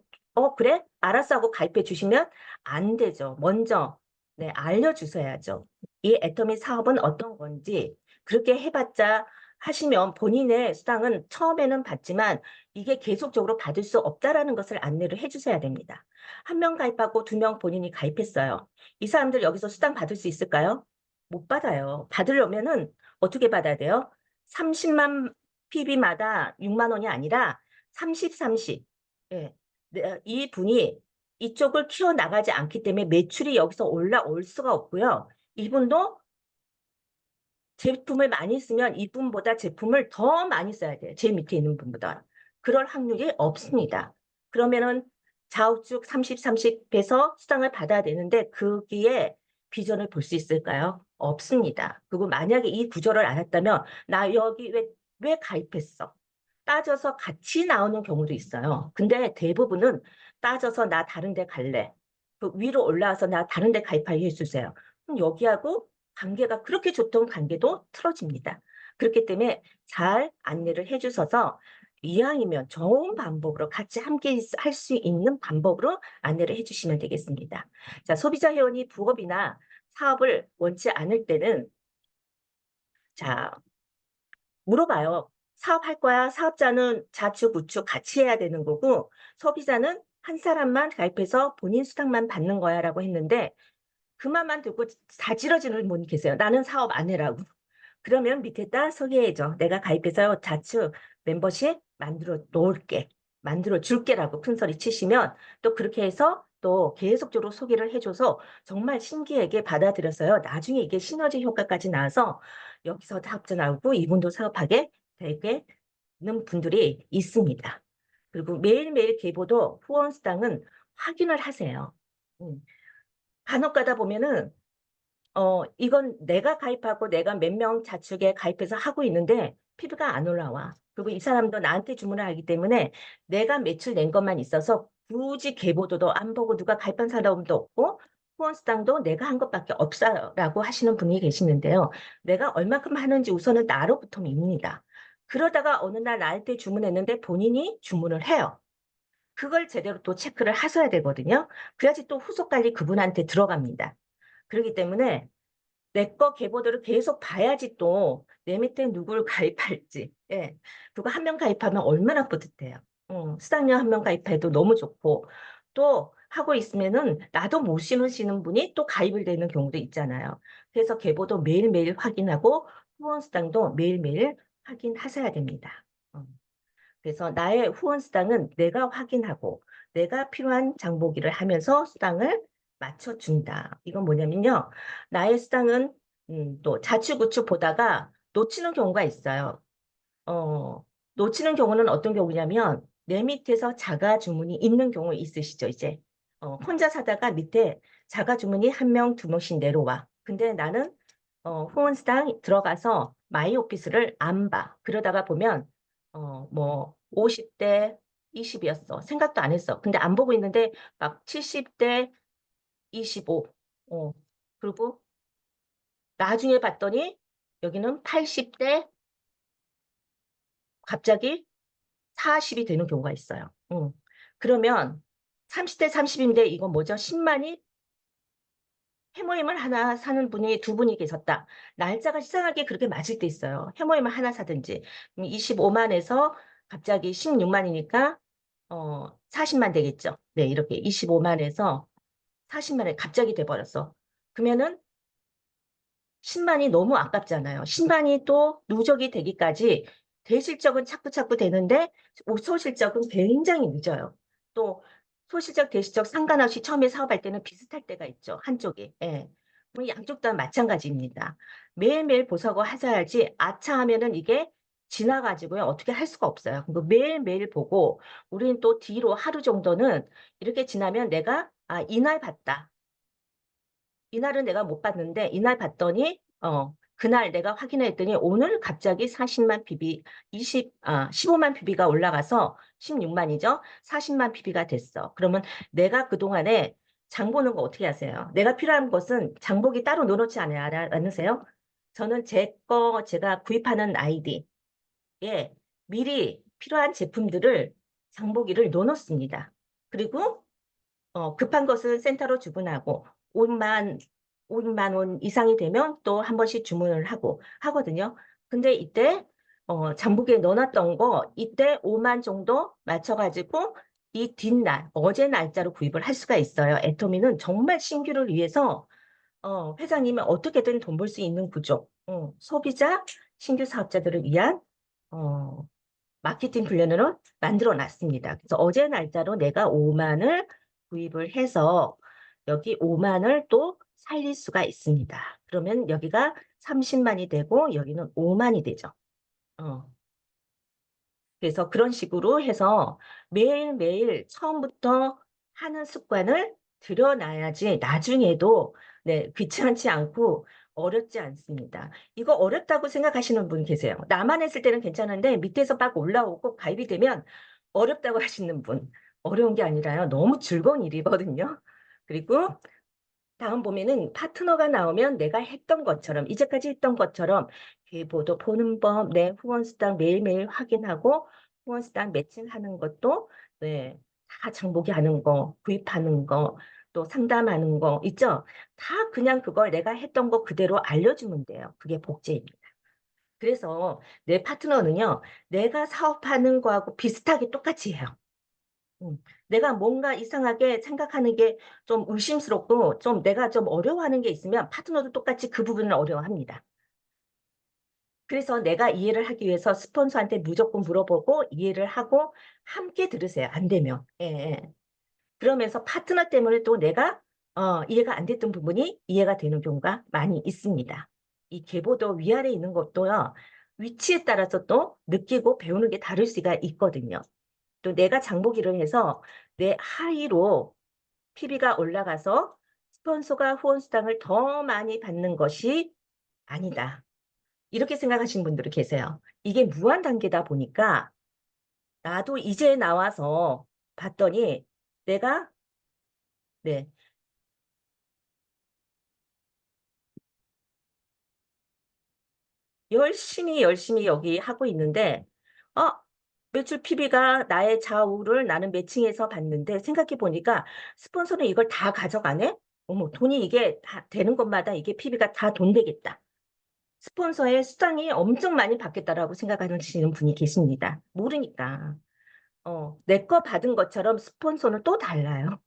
그래? 알았어 하고 가입해 주시면 안 되죠. 먼저 네, 알려주셔야죠. 이 애터미 사업은 어떤 건지 그렇게 해봤자 하시면 본인의 수당은 처음에는 받지만 이게 계속적으로 받을 수 없다라는 것을 안내를 해주셔야 됩니다. 한 명 가입하고 두 명 본인이 가입했어요. 이 사람들 여기서 수당 받을 수 있을까요? 못 받아요. 받으려면은 어떻게 받아야 돼요? 30만 PB마다 6만 원이 아니라 30, 30. 예. 이 분이 이쪽을 키워나가지 않기 때문에 매출이 여기서 올라올 수가 없고요. 이분도 제품을 많이 쓰면 이분보다 제품을 더 많이 써야 돼요. 제 밑에 있는 분보다. 그럴 확률이 없습니다. 그러면은 좌우측 30, 30에서 수당을 받아야 되는데 거기에 비전을 볼 수 있을까요? 없습니다. 그리고 만약에 이 구조를 알았다면 나 여기 왜 가입했어? 따져서 같이 나오는 경우도 있어요. 근데 대부분은 따져서 나 다른 데 갈래. 그 위로 올라와서 나 다른 데 가입하게 해주세요. 그럼 여기하고 관계가 그렇게 좋던 관계도 틀어집니다. 그렇기 때문에 잘 안내를 해주셔서 이왕이면 좋은 방법으로 같이 함께 할 수 있는 방법으로 안내를 해주시면 되겠습니다. 자, 소비자 회원이 부업이나 사업을 원치 않을 때는 자, 물어봐요. 사업할 거야? 사업자는 좌측, 우측 같이 해야 되는 거고 소비자는 한 사람만 가입해서 본인 수당만 받는 거야 라고 했는데 그 말만 듣고 다지러지는 분이 계세요. 나는 사업 안 해라고. 그러면 밑에다 소개해줘. 내가 가입해서 자축 멤버십 만들어 놓을게. 만들어 줄게라고 큰 소리 치시면 또 그렇게 해서 또 계속적으로 소개를 해줘서 정말 신기하게 받아들였어요. 나중에 이게 시너지 효과까지 나와서 여기서 사업자 나오고 이분도 사업하게 되는 분들이 있습니다. 그리고 매일매일 계보도 후원수당은 확인을 하세요. 간혹 가다 보면은 이건 내가 가입하고 내가 몇 명 자축에 가입해서 하고 있는데 피부가 안 올라와. 그리고 이 사람도 나한테 주문을 하기 때문에 내가 매출 낸 것만 있어서 굳이 계보도도 안 보고 누가 가입한 사람도 없고 후원수당도 내가 한 것밖에 없어라고 하시는 분이 계시는데요. 내가 얼마큼 하는지 우선은 나로부터 밉니다. 그러다가 어느 날 나한테 주문했는데 본인이 주문을 해요. 그걸 제대로 또 체크를 하셔야 되거든요. 그래야지 또 후속 관리 그분한테 들어갑니다. 그렇기 때문에 내 거 계보들을 계속 봐야지 또 내 밑에 누구를 가입할지. 예. 그거 한 명 가입하면 얼마나 뿌듯해요. 수당료 한 명 가입해도 너무 좋고 또 하고 있으면은 나도 못 심으시는 분이 또 가입을 되는 경우도 있잖아요. 그래서 계보도 매일매일 확인하고 후원 수당도 매일매일 확인하셔야 됩니다. 어. 그래서 나의 후원 수당은 내가 확인하고 내가 필요한 장보기를 하면서 수당을 맞춰준다. 이건 뭐냐면요. 나의 수당은 또 좌측우측 보다가 놓치는 경우가 있어요. 어, 놓치는 경우는 어떤 경우냐면 내 밑에서 자가 주문이 있는 경우 있으시죠, 이제. 혼자 사다가 밑에 자가 주문이 한 명, 두 명씩 내려와. 근데 나는 후원수당 들어가서 마이 오피스를 안 봐. 그러다가 보면 뭐 50대 20이었어. 생각도 안 했어. 근데 안 보고 있는데 막 70대 25. 어. 그리고 나중에 봤더니 여기는 80대 갑자기 40이 되는 경우가 있어요. 그러면 30대 30인데 이건 뭐죠? 10만이 해모임을 하나 사는 분이 두 분이 계셨다. 날짜가 이상하게 그렇게 맞을 때 있어요. 해모임을 하나 사든지 25만에서 갑자기 16만이니까 40만 되겠죠. 네, 이렇게 25만에서 40만에 갑자기 돼버렸어. 그러면은 10만이 너무 아깝잖아요. 10만이 또 누적이 되기까지 대실적은 자꾸자꾸 되는데 소실적은 굉장히 늦어요. 또 소실적, 대실적 상관없이 처음에 사업할 때는 비슷할 때가 있죠. 한쪽이. 예. 그럼 양쪽 다 마찬가지입니다. 매일매일 보사고 하셔야지 아차하면은 이게 지나가지고요. 어떻게 할 수가 없어요. 그리고 매일매일 보고 우리는 또 뒤로 하루 정도는 이렇게 지나면 내가 이날 봤다. 이날은 내가 못 봤는데 이날 봤더니 그날 내가 확인했더니 오늘 갑자기 40만 PB, 15만 PB가 올라가서 16만이죠? 40만 PB가 됐어. 그러면 내가 그동안에 장 보는 거 어떻게 하세요? 내가 필요한 것은 장보기 따로 넣어놓지 않으세요? 저는 제가 구입하는 아이디에 미리 필요한 제품들을 장보기를 넣어놓습니다. 그리고 급한 것은 센터로 주문하고 5만, 5만 원 이상이 되면 또 한 번씩 주문을 하거든요. 근데 이때 장보기에 넣어놨던 거 이때 5만 정도 맞춰가지고 이 뒷날, 어제 날짜로 구입을 할 수가 있어요. 애터미는 정말 신규를 위해서 회장님은 어떻게든 돈 벌 수 있는 구조, 소비자, 신규 사업자들을 위한 어, 마케팅 플랜으로 만들어 놨습니다. 그래서 어제 날짜로 내가 5만을 구입을 해서 여기 5만을 또 살릴 수가 있습니다. 그러면 여기가 30만이 되고 여기는 5만이 되죠. 어. 그래서 그런 식으로 해서 매일매일 처음부터 하는 습관을 들여놔야지 나중에도 네, 귀찮지 않고 어렵지 않습니다. 이거 어렵다고 생각하시는 분 계세요. 나만 했을 때는 괜찮은데 밑에서 막 올라오고 가입이 되면 어렵다고 하시는 분. 어려운 게 아니라요. 너무 즐거운 일이거든요. 그리고 다음 보면은 파트너가 나오면 내가 했던 것처럼, 이제까지 했던 것처럼 계보도 보는 법, 내 후원수당 매일매일 확인하고 후원수당 매칭하는 것도 네, 다 장보기 하는 거, 구입하는 거, 또 상담하는 거 있죠? 다 그냥 그걸 내가 했던 거 그대로 알려주면 돼요. 그게 복제입니다. 그래서 내 파트너는요, 내가 사업하는 거하고 비슷하게 똑같이 해요. 음. 내가 뭔가 이상하게 생각하는 게 좀 의심스럽고 좀 내가 좀 어려워하는 게 있으면 파트너도 똑같이 그 부분을 어려워합니다. 그래서 내가 이해를 하기 위해서 스폰서한테 무조건 물어보고 이해를 하고 함께 들으세요. 안 되면. 예, 예. 그러면서 파트너 때문에 또 내가 이해가 안 됐던 부분이 이해가 되는 경우가 많이 있습니다. 이 계보도 위아래에 있는 것도요. 위치에 따라서 또 느끼고 배우는 게 다를 수가 있거든요. 또 내가 장보기를 해서 내 하위로 PB가 올라가서 스폰서가 후원수당을 더 많이 받는 것이 아니다. 이렇게 생각하시는 분들이 계세요. 이게 무한 단계다 보니까 나도 이제 나와서 봤더니 내가 네, 열심히 여기 하고 있는데 어, 매출 PB가 나의 좌우를 나는 매칭해서 봤는데 생각해 보니까 스폰서는 이걸 다 가져가네? 어머, 돈이 이게 다 되는 것마다 이게 PB가 다 돈 되겠다. 스폰서의 수당이 엄청 많이 받겠다라고 생각하시는 분이 계십니다. 모르니까. 내 거 받은 것처럼 스폰서는 또 달라요.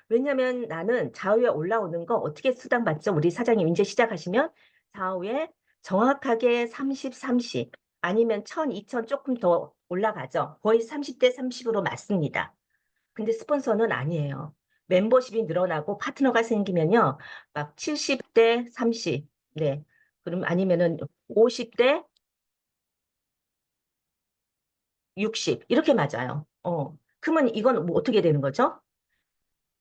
왜냐면 나는 좌우에 올라오는 거 어떻게 수당 받죠? 우리 사장님 이제 시작하시면 좌우에 정확하게 30, 30 아니면 1000, 2000 조금 더 올라가죠. 거의 30대 30으로 맞습니다. 근데 스폰서는 아니에요. 멤버십이 늘어나고 파트너가 생기면요. 막 70대 30. 네. 그럼 아니면은 50대 60. 이렇게 맞아요. 그러면 이건 뭐 어떻게 되는 거죠?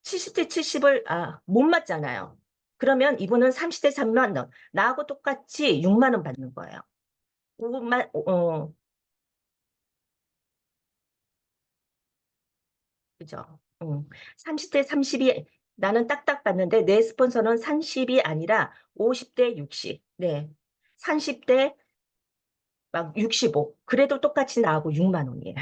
70대 70을 못 맞잖아요. 그러면 이분은 30대 3만 원, 나하고 똑같이 6만 원 받는 거예요. 5만, 그죠? 30대 30이 나는 딱딱 받는데 내 스폰서는 30이 아니라 50대 60. 네. 30대 막 65. 그래도 똑같이 나하고 6만 원이에요.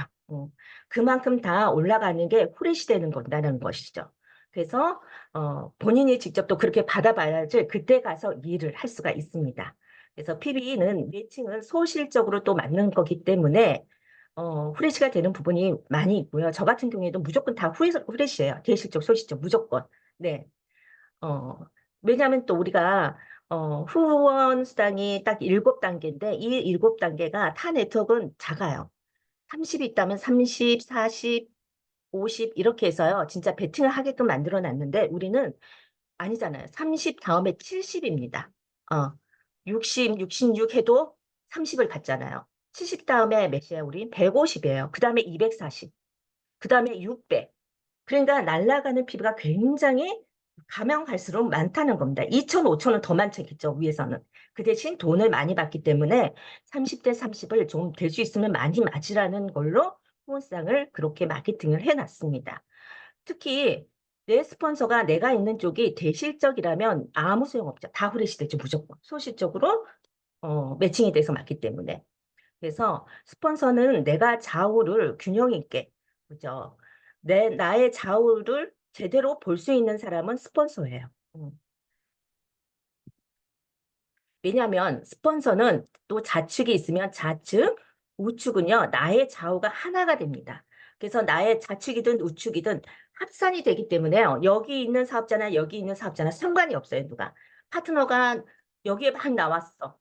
그만큼 다 올라가는 게 후레쉬 되는 건다는 것이죠. 그래서 본인이 직접 또 그렇게 받아봐야지 그때 가서 일을 할 수가 있습니다. 그래서 PB는 매칭은 소실적으로 또 맞는 거기 때문에 후레쉬가 되는 부분이 많이 있고요. 저 같은 경우에도 무조건 다 후레쉬예요. 대실적, 소실적 무조건. 네. 어, 왜냐하면 또 우리가 후원 수당이 딱 7단계인데 이 7단계가 타 네트워크는 작아요. 30이 있다면 30, 40, 50 이렇게 해서요. 진짜 베팅을 하게끔 만들어 놨는데 우리는 아니잖아요. 30 다음에 70입니다. 60, 66 해도 30을 갔잖아요. 70 다음에 몇이에요? 우리 150이에요. 그 다음에 240. 그 다음에 600. 그러니까 날아가는 피부가 굉장히 가면 갈수록 많다는 겁니다. 2천, 5천은 더 많겠죠, 위에서는. 그 대신 돈을 많이 받기 때문에 30대 30을 좀 될 수 있으면 많이 맞으라는 걸로 후원상을 그렇게 마케팅을 해놨습니다. 특히 내 스폰서가 내가 있는 쪽이 대실적이라면 아무 소용없죠. 다 후레쉬 되죠, 무조건. 소실적으로 매칭이 돼서 맞기 때문에. 그래서 스폰서는 내가 좌우를 균형 있게, 그죠? 나의 좌우를 제대로 볼 수 있는 사람은 스폰서예요. 왜냐하면 스폰서는 또 좌측이 있으면 좌측, 우측은요, 나의 좌우가 하나가 됩니다. 그래서 나의 좌측이든 우측이든 합산이 되기 때문에요. 여기 있는 사업자나 여기 있는 사업자나 상관이 없어요, 누가. 파트너가 여기에 막 나왔어.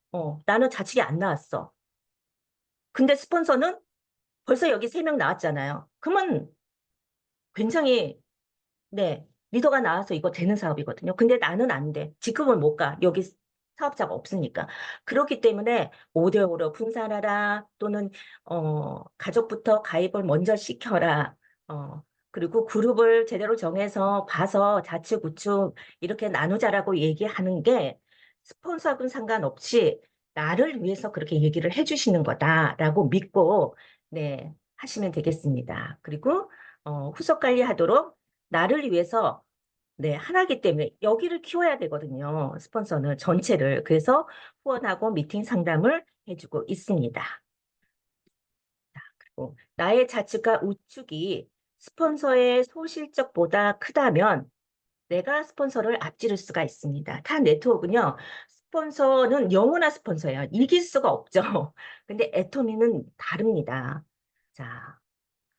나는 좌측이 안 나왔어. 근데 스폰서는 벌써 여기 3명 나왔잖아요. 그러면 굉장히, 네, 리더가 나와서 이거 되는 사업이거든요. 근데 나는 안 돼. 직급을 못 가. 여기 사업자가 없으니까. 그렇기 때문에 5대5로 분산하라 또는 가족부터 가입을 먼저 시켜라. 어, 그리고 그룹을 제대로 정해서 봐서 좌측, 우측 이렇게 나누자라고 얘기하는 게 스폰서하고는 상관없이 나를 위해서 그렇게 얘기를 해주시는 거다라고 믿고 네, 하시면 되겠습니다. 그리고 후속 관리하도록 나를 위해서 네, 하나기 때문에 여기를 키워야 되거든요. 스폰서는 전체를. 그래서 후원하고 미팅 상담을 해주고 있습니다. 나의 좌측과 우측이 스폰서의 소실적보다 크다면 내가 스폰서를 앞지를 수가 있습니다. 타 네트워크는요. 스폰서는 영원한 스폰서예요. 이길 수가 없죠. 근데 애토미는 다릅니다. 자,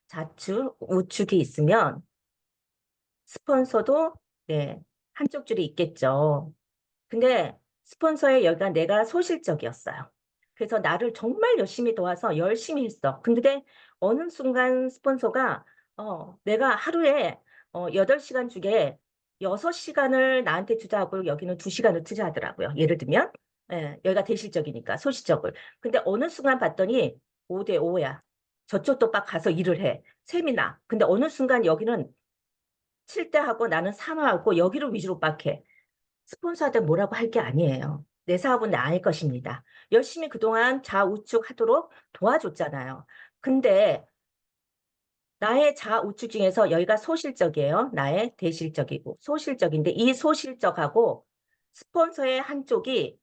좌측, 우측이 있으면 스폰서도 네, 한쪽 줄이 있겠죠. 근데 스폰서의 여기가 내가 소실적이었어요. 그래서 나를 정말 열심히 도와서 열심히 했어. 근데 어느 순간 스폰서가 내가 하루에 8시간 중에 6시간을 나한테 투자하고 여기는 2시간을 투자하더라고요. 예를 들면 예, 여기가 대실적이니까 소실적을. 근데 어느 순간 봤더니 5대 5야. 저쪽도 막 가서 일을 해. 세미나. 근데 어느 순간 여기는 7대 하고 나는 3화 하고 여기를 위주로 빡해. 스폰서한테 뭐라고 할 게 아니에요. 내 사업은 나일 것입니다. 열심히 그동안 좌우측 하도록 도와줬잖아요. 근데 나의 좌우측 중에서 여기가 소실적이에요. 나의 대실적이고 소실적인데 이 소실적하고 스폰서의 한쪽이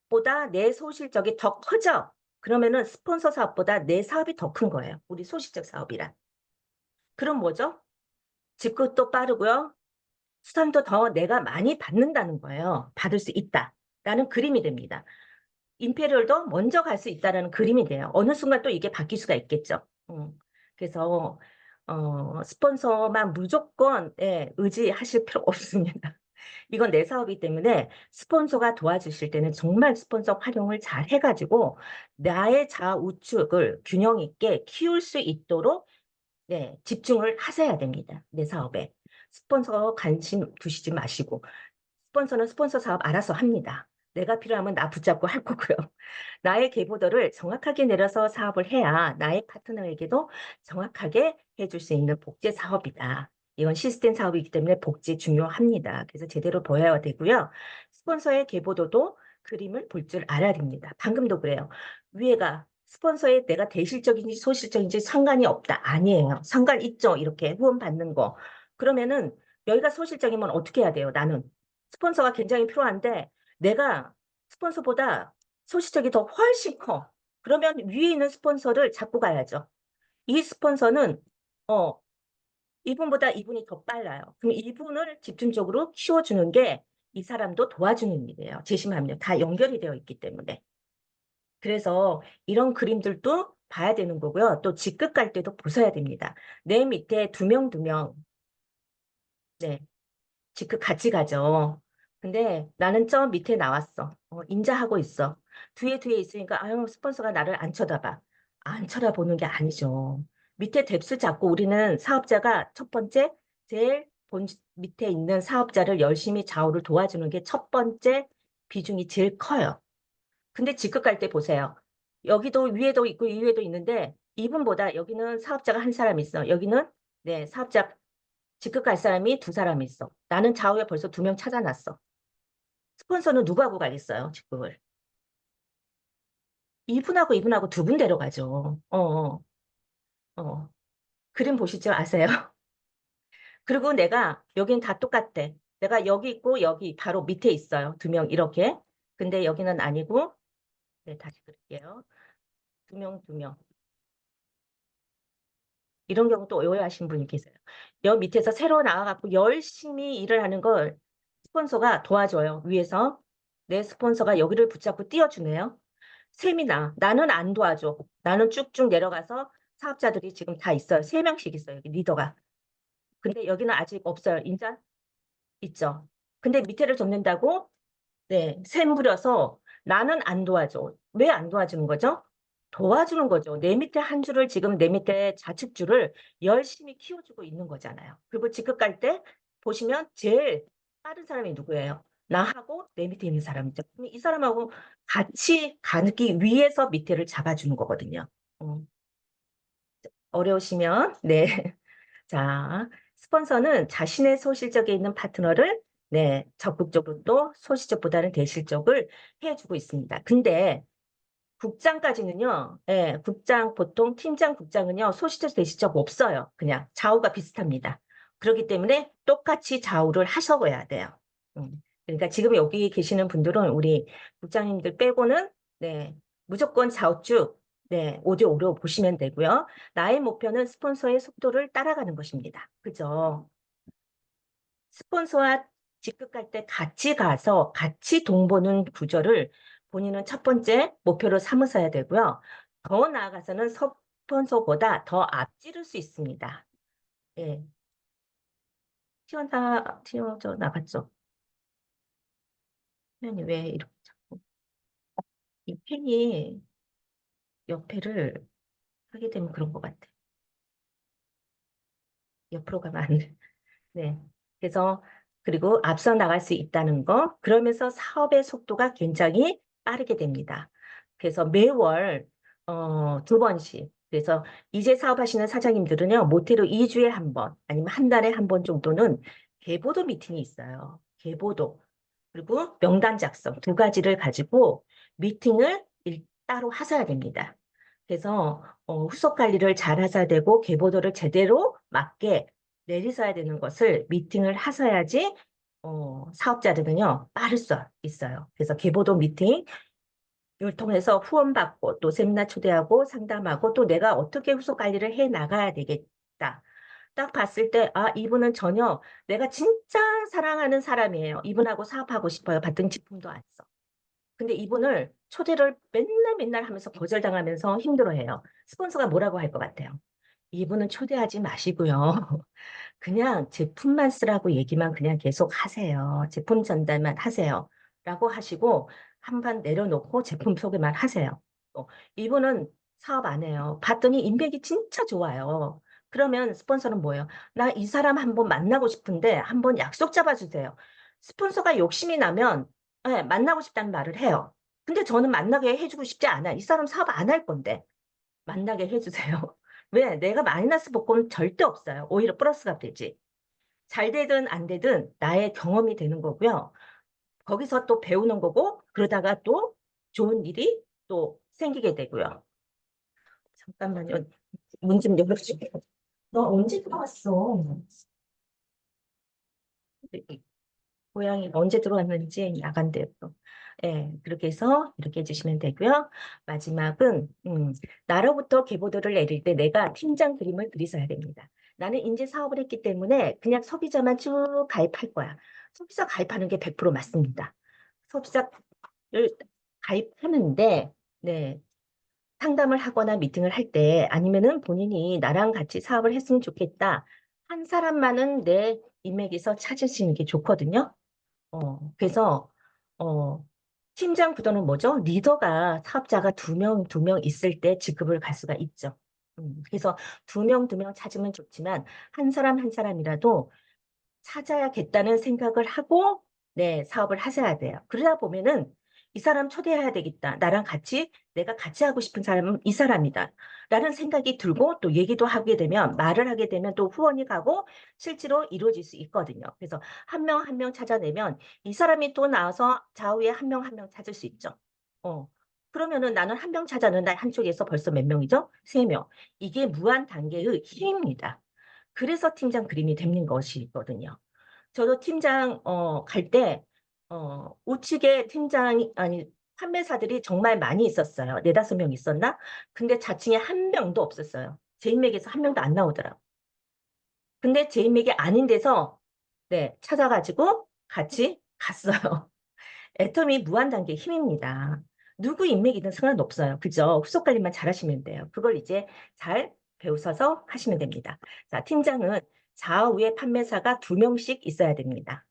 보다 내 소실적이 더 커져. 그러면은 스폰서 사업보다 내 사업이 더 큰 거예요. 우리 소실적 사업이란. 그럼 뭐죠? 집급도 빠르고요. 수당도 더 내가 많이 받는다는 거예요. 받을 수 있다. 라는 그림이 됩니다. 임페리얼도 먼저 갈 수 있다는 그림이 돼요. 어느 순간 또 이게 바뀔 수가 있겠죠. 그래서 스폰서만 무조건 의지하실 필요 없습니다. 이건 내 사업이기 때문에 스폰서가 도와주실 때는 정말 스폰서 활용을 잘 해가지고 나의 좌우측을 균형 있게 키울 수 있도록 네, 집중을 하셔야 됩니다. 내 사업에. 스폰서 관심 두시지 마시고. 스폰서는 스폰서 사업 알아서 합니다. 내가 필요하면 나 붙잡고 할 거고요. 나의 계보도를 정확하게 내려서 사업을 해야 나의 파트너에게도 정확하게 해줄 수 있는 복제 사업이다. 이건 시스템 사업이기 때문에 복제 중요합니다. 그래서 제대로 보여야 되고요. 스폰서의 계보도도 그림을 볼 줄 알아야 됩니다. 방금도 그래요. 위에가 스폰서에 내가 대실적인지 소실적인지 상관이 없다. 아니에요. 상관 있죠. 이렇게 후원 받는 거. 그러면은 여기가 소실적이면 어떻게 해야 돼요? 나는 스폰서가 굉장히 필요한데 내가 스폰서보다 소실적이 더 훨씬 커. 그러면 위에 있는 스폰서를 잡고 가야죠. 이 스폰서는 어 이분보다 이분이 더 빨라요. 그럼 이분을 집중적으로 키워주는 게 이 사람도 도와주는 일이에요. 재심합력 다 연결이 되어 있기 때문에. 그래서 이런 그림들도 봐야 되는 거고요. 또 직급 갈 때도 보셔야 됩니다. 내 밑에 두 명, 네, 직급 같이 가죠. 근데 나는 저 밑에 나왔어. 인자하고 있어. 뒤에 있으니까 아유 스폰서가 나를 안 쳐다봐. 안 쳐다보는 게 아니죠. 밑에 뎁스 잡고 우리는 사업자가 첫 번째 제일 밑에 있는 사업자를 열심히 좌우를 도와주는 게 첫 번째 비중이 제일 커요. 근데 직급 갈 때 보세요. 여기도 위에도 있고 위에도 있는데 이분보다 여기는 사업자가 한 사람 있어. 여기는 네 사업자 직급 갈 사람이 두 사람 있어. 나는 좌우에 벌써 두 명 찾아놨어. 스폰서는 누구하고 가겠어요, 직급을? 이분하고 두 분 데려가죠. 어. 그림 보시죠? 아세요? 그리고 내가, 여긴 다 똑같대. 내가 여기 있고, 여기 바로 밑에 있어요. 두 명, 이렇게. 근데 여기는 아니고, 네, 다시 그릴게요. 두 명, 두 명. 이런 경우도 오해하신 분이 계세요. 여 밑에서 새로 나와갖고 열심히 일을 하는 걸 스폰서가 도와줘요. 위에서. 내 스폰서가 여기를 붙잡고 띄워주네요. 셈이 나. 나는 안 도와줘. 나는 쭉쭉 내려가서 사업자들이 지금 다 있어요. 세 명씩 있어요. 여기 리더가. 근데 여기는 아직 없어요. 인자 있죠. 근데 밑에를 접는다고 네, 샘 부려서 나는 안 도와줘. 왜 안 도와주는 거죠? 도와주는 거죠. 내 밑에 한 줄을 지금 내 밑에 자축줄을 열심히 키워주고 있는 거잖아요. 그리고 직급 갈 때 보시면 제일 빠른 사람이 누구예요? 나하고 내 밑에 있는 사람이죠. 그럼 이 사람하고 같이 가기 위해서 밑에를 잡아주는 거거든요. 어, 어려우시면 네. 자, 스폰서는 자신의 소실적에 있는 파트너를 네, 적극적으로 또 소실적보다는 대실적을 해주고 있습니다. 근데 국장까지는요, 예, 국장, 보통 팀장, 국장은요, 소실적, 대실적 없어요. 그냥 좌우가 비슷합니다. 그렇기 때문에 똑같이 좌우를 하셔야 돼요. 그러니까 지금 여기 계시는 분들은 우리 국장님들 빼고는, 네, 무조건 좌우쭉, 네, 5대5로 보시면 되고요. 나의 목표는 스폰서의 속도를 따라가는 것입니다. 그죠? 스폰서와 직급 갈 때 같이 가서 같이 동보는 구조를 본인은 첫 번째 목표로 삼으셔야 되고요. 더 나아가서는 스폰서보다 더 앞지를 수 있습니다. 예. 튀어져 나갔죠. 펜이 왜 이렇게 자꾸, 이 펜이 옆에를 하게 되면 그런 것 같아. 옆으로 가면 안 돼. 네. 그래서 그리고 앞서 나갈 수 있다는 거, 그러면서 사업의 속도가 굉장히 빠르게 됩니다. 그래서 매월 두 번씩. 그래서 이제 사업하시는 사장님들은요, 모테로 2주에 한 번, 아니면 한 달에 한 번 정도는 계보도 미팅이 있어요. 계보도. 그리고 명단 작성 두 가지를 가지고 미팅을 따로 하셔야 됩니다. 그래서 후속 관리를 잘 하셔야 되고 계보도를 제대로 맞게 내리셔야 되는 것을 미팅을 하셔야지 사업자들은요 빠를 수 있어요. 그래서 계보도 미팅 을 통해서 후원받고 또 세미나 초대하고 상담하고 또 내가 어떻게 후속 관리를 해 나가야 되겠다. 딱 봤을 때, 아, 이분은 전혀 내가 진짜 사랑하는 사람이에요. 이분하고 사업하고 싶어요. 받은 제품도 안 써. 근데 이분을 초대를 맨날 맨날 하면서 거절당하면서 힘들어해요. 스폰서가 뭐라고 할 것 같아요? 이분은 초대하지 마시고요. 그냥 제품만 쓰라고 얘기만 그냥 계속 하세요. 제품 전달만 하세요. 라고 하시고 한 번 내려놓고 제품 소개만 하세요. 이분은 사업 안 해요. 봤더니 인맥이 진짜 좋아요. 그러면 스폰서는 뭐예요? 나 이 사람 한번 만나고 싶은데 한번 약속 잡아주세요. 스폰서가 욕심이 나면 예, 만나고 싶다는 말을 해요. 근데 저는 만나게 해주고 싶지 않아요. 이 사람 사업 안 할 건데 만나게 해주세요. 왜? 내가 마이너스 복권은 절대 없어요. 오히려 플러스가 되지. 잘 되든 안 되든 나의 경험이 되는 거고요. 거기서 또 배우는 거고 그러다가 또 좋은 일이 또 생기게 되고요. 잠깐만요. 문 좀 열어줄게요. 너 언제 들어왔어? 고양이 언제 들어왔는지 나간대요. 또. 예, 그렇게 해서 이렇게 해주시면 되고요. 마지막은 나로부터 계보도를 내릴 때 내가 팀장 그림을 그리셔야 됩니다. 나는 인제 사업을 했기 때문에 그냥 소비자만 쭉 가입할 거야. 소비자 가입하는 게 100% 맞습니다. 소비자를 가입하는데 네, 상담을 하거나 미팅을 할 때 아니면은 본인이 나랑 같이 사업을 했으면 좋겠다. 한 사람만은 내 인맥에서 찾으시는 게 좋거든요. 그래서, 어, 팀장 구도는 뭐죠? 리더가, 사업자가 두 명 있을 때 직급을 갈 수가 있죠. 그래서 두 명 찾으면 좋지만, 한 사람 한 사람이라도 찾아야겠다는 생각을 하고, 네, 사업을 하셔야 돼요. 그러다 보면은 이 사람 초대해야 되겠다. 나랑 같이, 내가 같이 하고 싶은 사람은 이 사람이다. 라는 생각이 들고 또 얘기도 하게 되면, 말을 하게 되면 또 후원이 가고 실제로 이루어질 수 있거든요. 그래서 한 명 한 명 찾아내면 이 사람이 또 나와서 좌우에 한 명 한 명 찾을 수 있죠. 어. 그러면은 나는 한 명 찾았는데 한쪽에서 벌써 몇 명이죠? 세 명. 이게 무한 단계의 힘입니다. 그래서 팀장 그림이 되는 것이거든요. 저도 팀장 갈 때 우측에 팀장이 아니 판매사들이 정말 많이 있었어요. 네다섯 명 있었나? 근데 자칭에 한 명도 없었어요. 제 인맥에서 한 명도 안 나오더라고. 근데 제 인맥이 아닌 데서 네, 찾아가지고 같이 갔어요. 애터미 무한 단계 힘입니다. 누구 인맥이든 상관없어요. 그죠? 후속 관리만 잘하시면 돼요. 그걸 이제 잘 배우셔서 하시면 됩니다. 자, 팀장은 좌우에 판매사가 두 명씩 있어야 됩니다.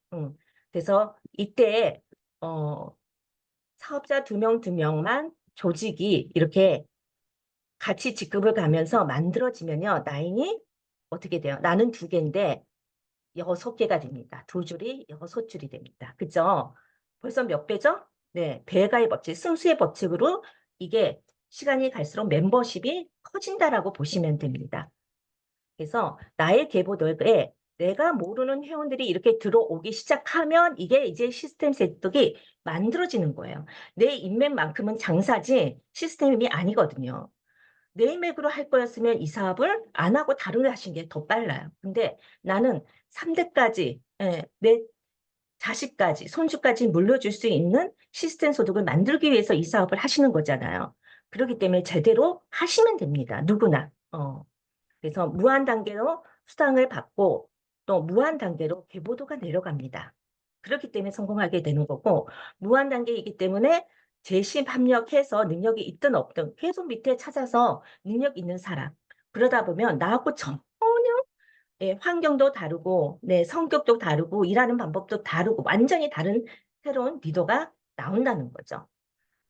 그래서 이때 어, 사업자 두 명, 두 명만 조직이 이렇게 같이 직급을 가면서 만들어지면요. 라인이 어떻게 돼요? 나는 두 개인데 여섯 개가 됩니다. 두 줄이 여섯 줄이 됩니다. 그죠? 벌써 몇 배죠? 네, 배가의 법칙, 승수의 법칙으로 이게 시간이 갈수록 멤버십이 커진다라고 보시면 됩니다. 그래서 나의 계보도에 내가 모르는 회원들이 이렇게 들어오기 시작하면 이게 이제 시스템 셋업이 만들어지는 거예요. 내 인맥만큼은 장사지 시스템이 아니거든요. 내 인맥으로 할 거였으면 이 사업을 안 하고 다른 걸 하시는 게 더 빨라요. 근데 나는 3대까지 내 자식까지 손주까지 물려줄 수 있는 시스템 소득을 만들기 위해서 이 사업을 하시는 거잖아요. 그렇기 때문에 제대로 하시면 됩니다. 누구나. 그래서 무한 단계로 수당을 받고 또 무한 단계로 계보도가 내려갑니다. 그렇기 때문에 성공하게 되는 거고 무한 단계이기 때문에 재심 합력해서 능력이 있든 없든 계속 밑에 찾아서 능력 있는 사람 그러다 보면 나하고 전혀 예, 환경도 다르고 네, 성격도 다르고 일하는 방법도 다르고 완전히 다른 새로운 리더가 나온다는 거죠.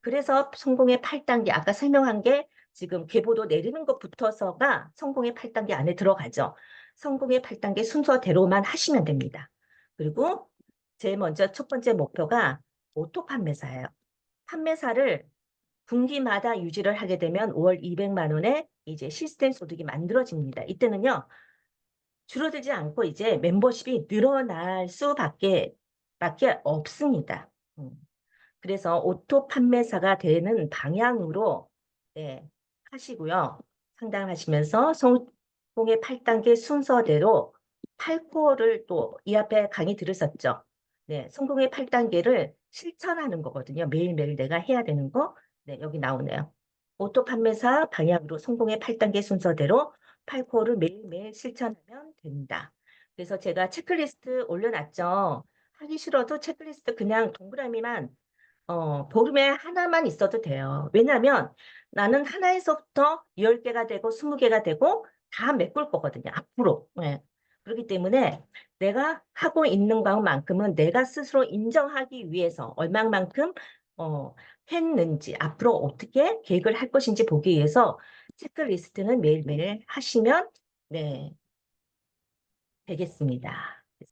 그래서 성공의 8단계, 아까 설명한 게 지금 계보도 내리는 것부터서가 성공의 8단계 안에 들어가죠. 성공의 8단계 순서대로만 하시면 됩니다. 그리고 제일 먼저 첫 번째 목표가 오토 판매사예요. 판매사를 분기마다 유지를 하게 되면 5월 200만 원의 이제 시스템 소득이 만들어집니다. 이때는요, 줄어들지 않고 이제 멤버십이 늘어날 밖에 없습니다. 음. 그래서 오토 판매사가 되는 방향으로 네, 하시고요. 상담하시면서 성공의 8단계 순서대로 8코어를 또 이 앞에 강의 들으셨죠? 네, 성공의 8단계를 실천하는 거거든요. 매일매일 내가 해야 되는 거. 네, 여기 나오네요. 오토 판매사 방향으로 성공의 8단계 순서대로 8코어를 매일매일 실천하면 된다. 그래서 제가 체크리스트 올려놨죠. 하기 싫어도 체크리스트 그냥 동그라미만 보름에 하나만 있어도 돼요. 왜냐하면 나는 하나에서부터 10개가 되고 20개가 되고 다 메꿀 거거든요. 앞으로. 예. 그렇기 때문에 내가 하고 있는 것만큼은 내가 스스로 인정하기 위해서 얼마만큼 어, 했는지 앞으로 어떻게 계획을 할 것인지 보기 위해서 체크리스트는 매일매일 하시면 네, 되겠습니다.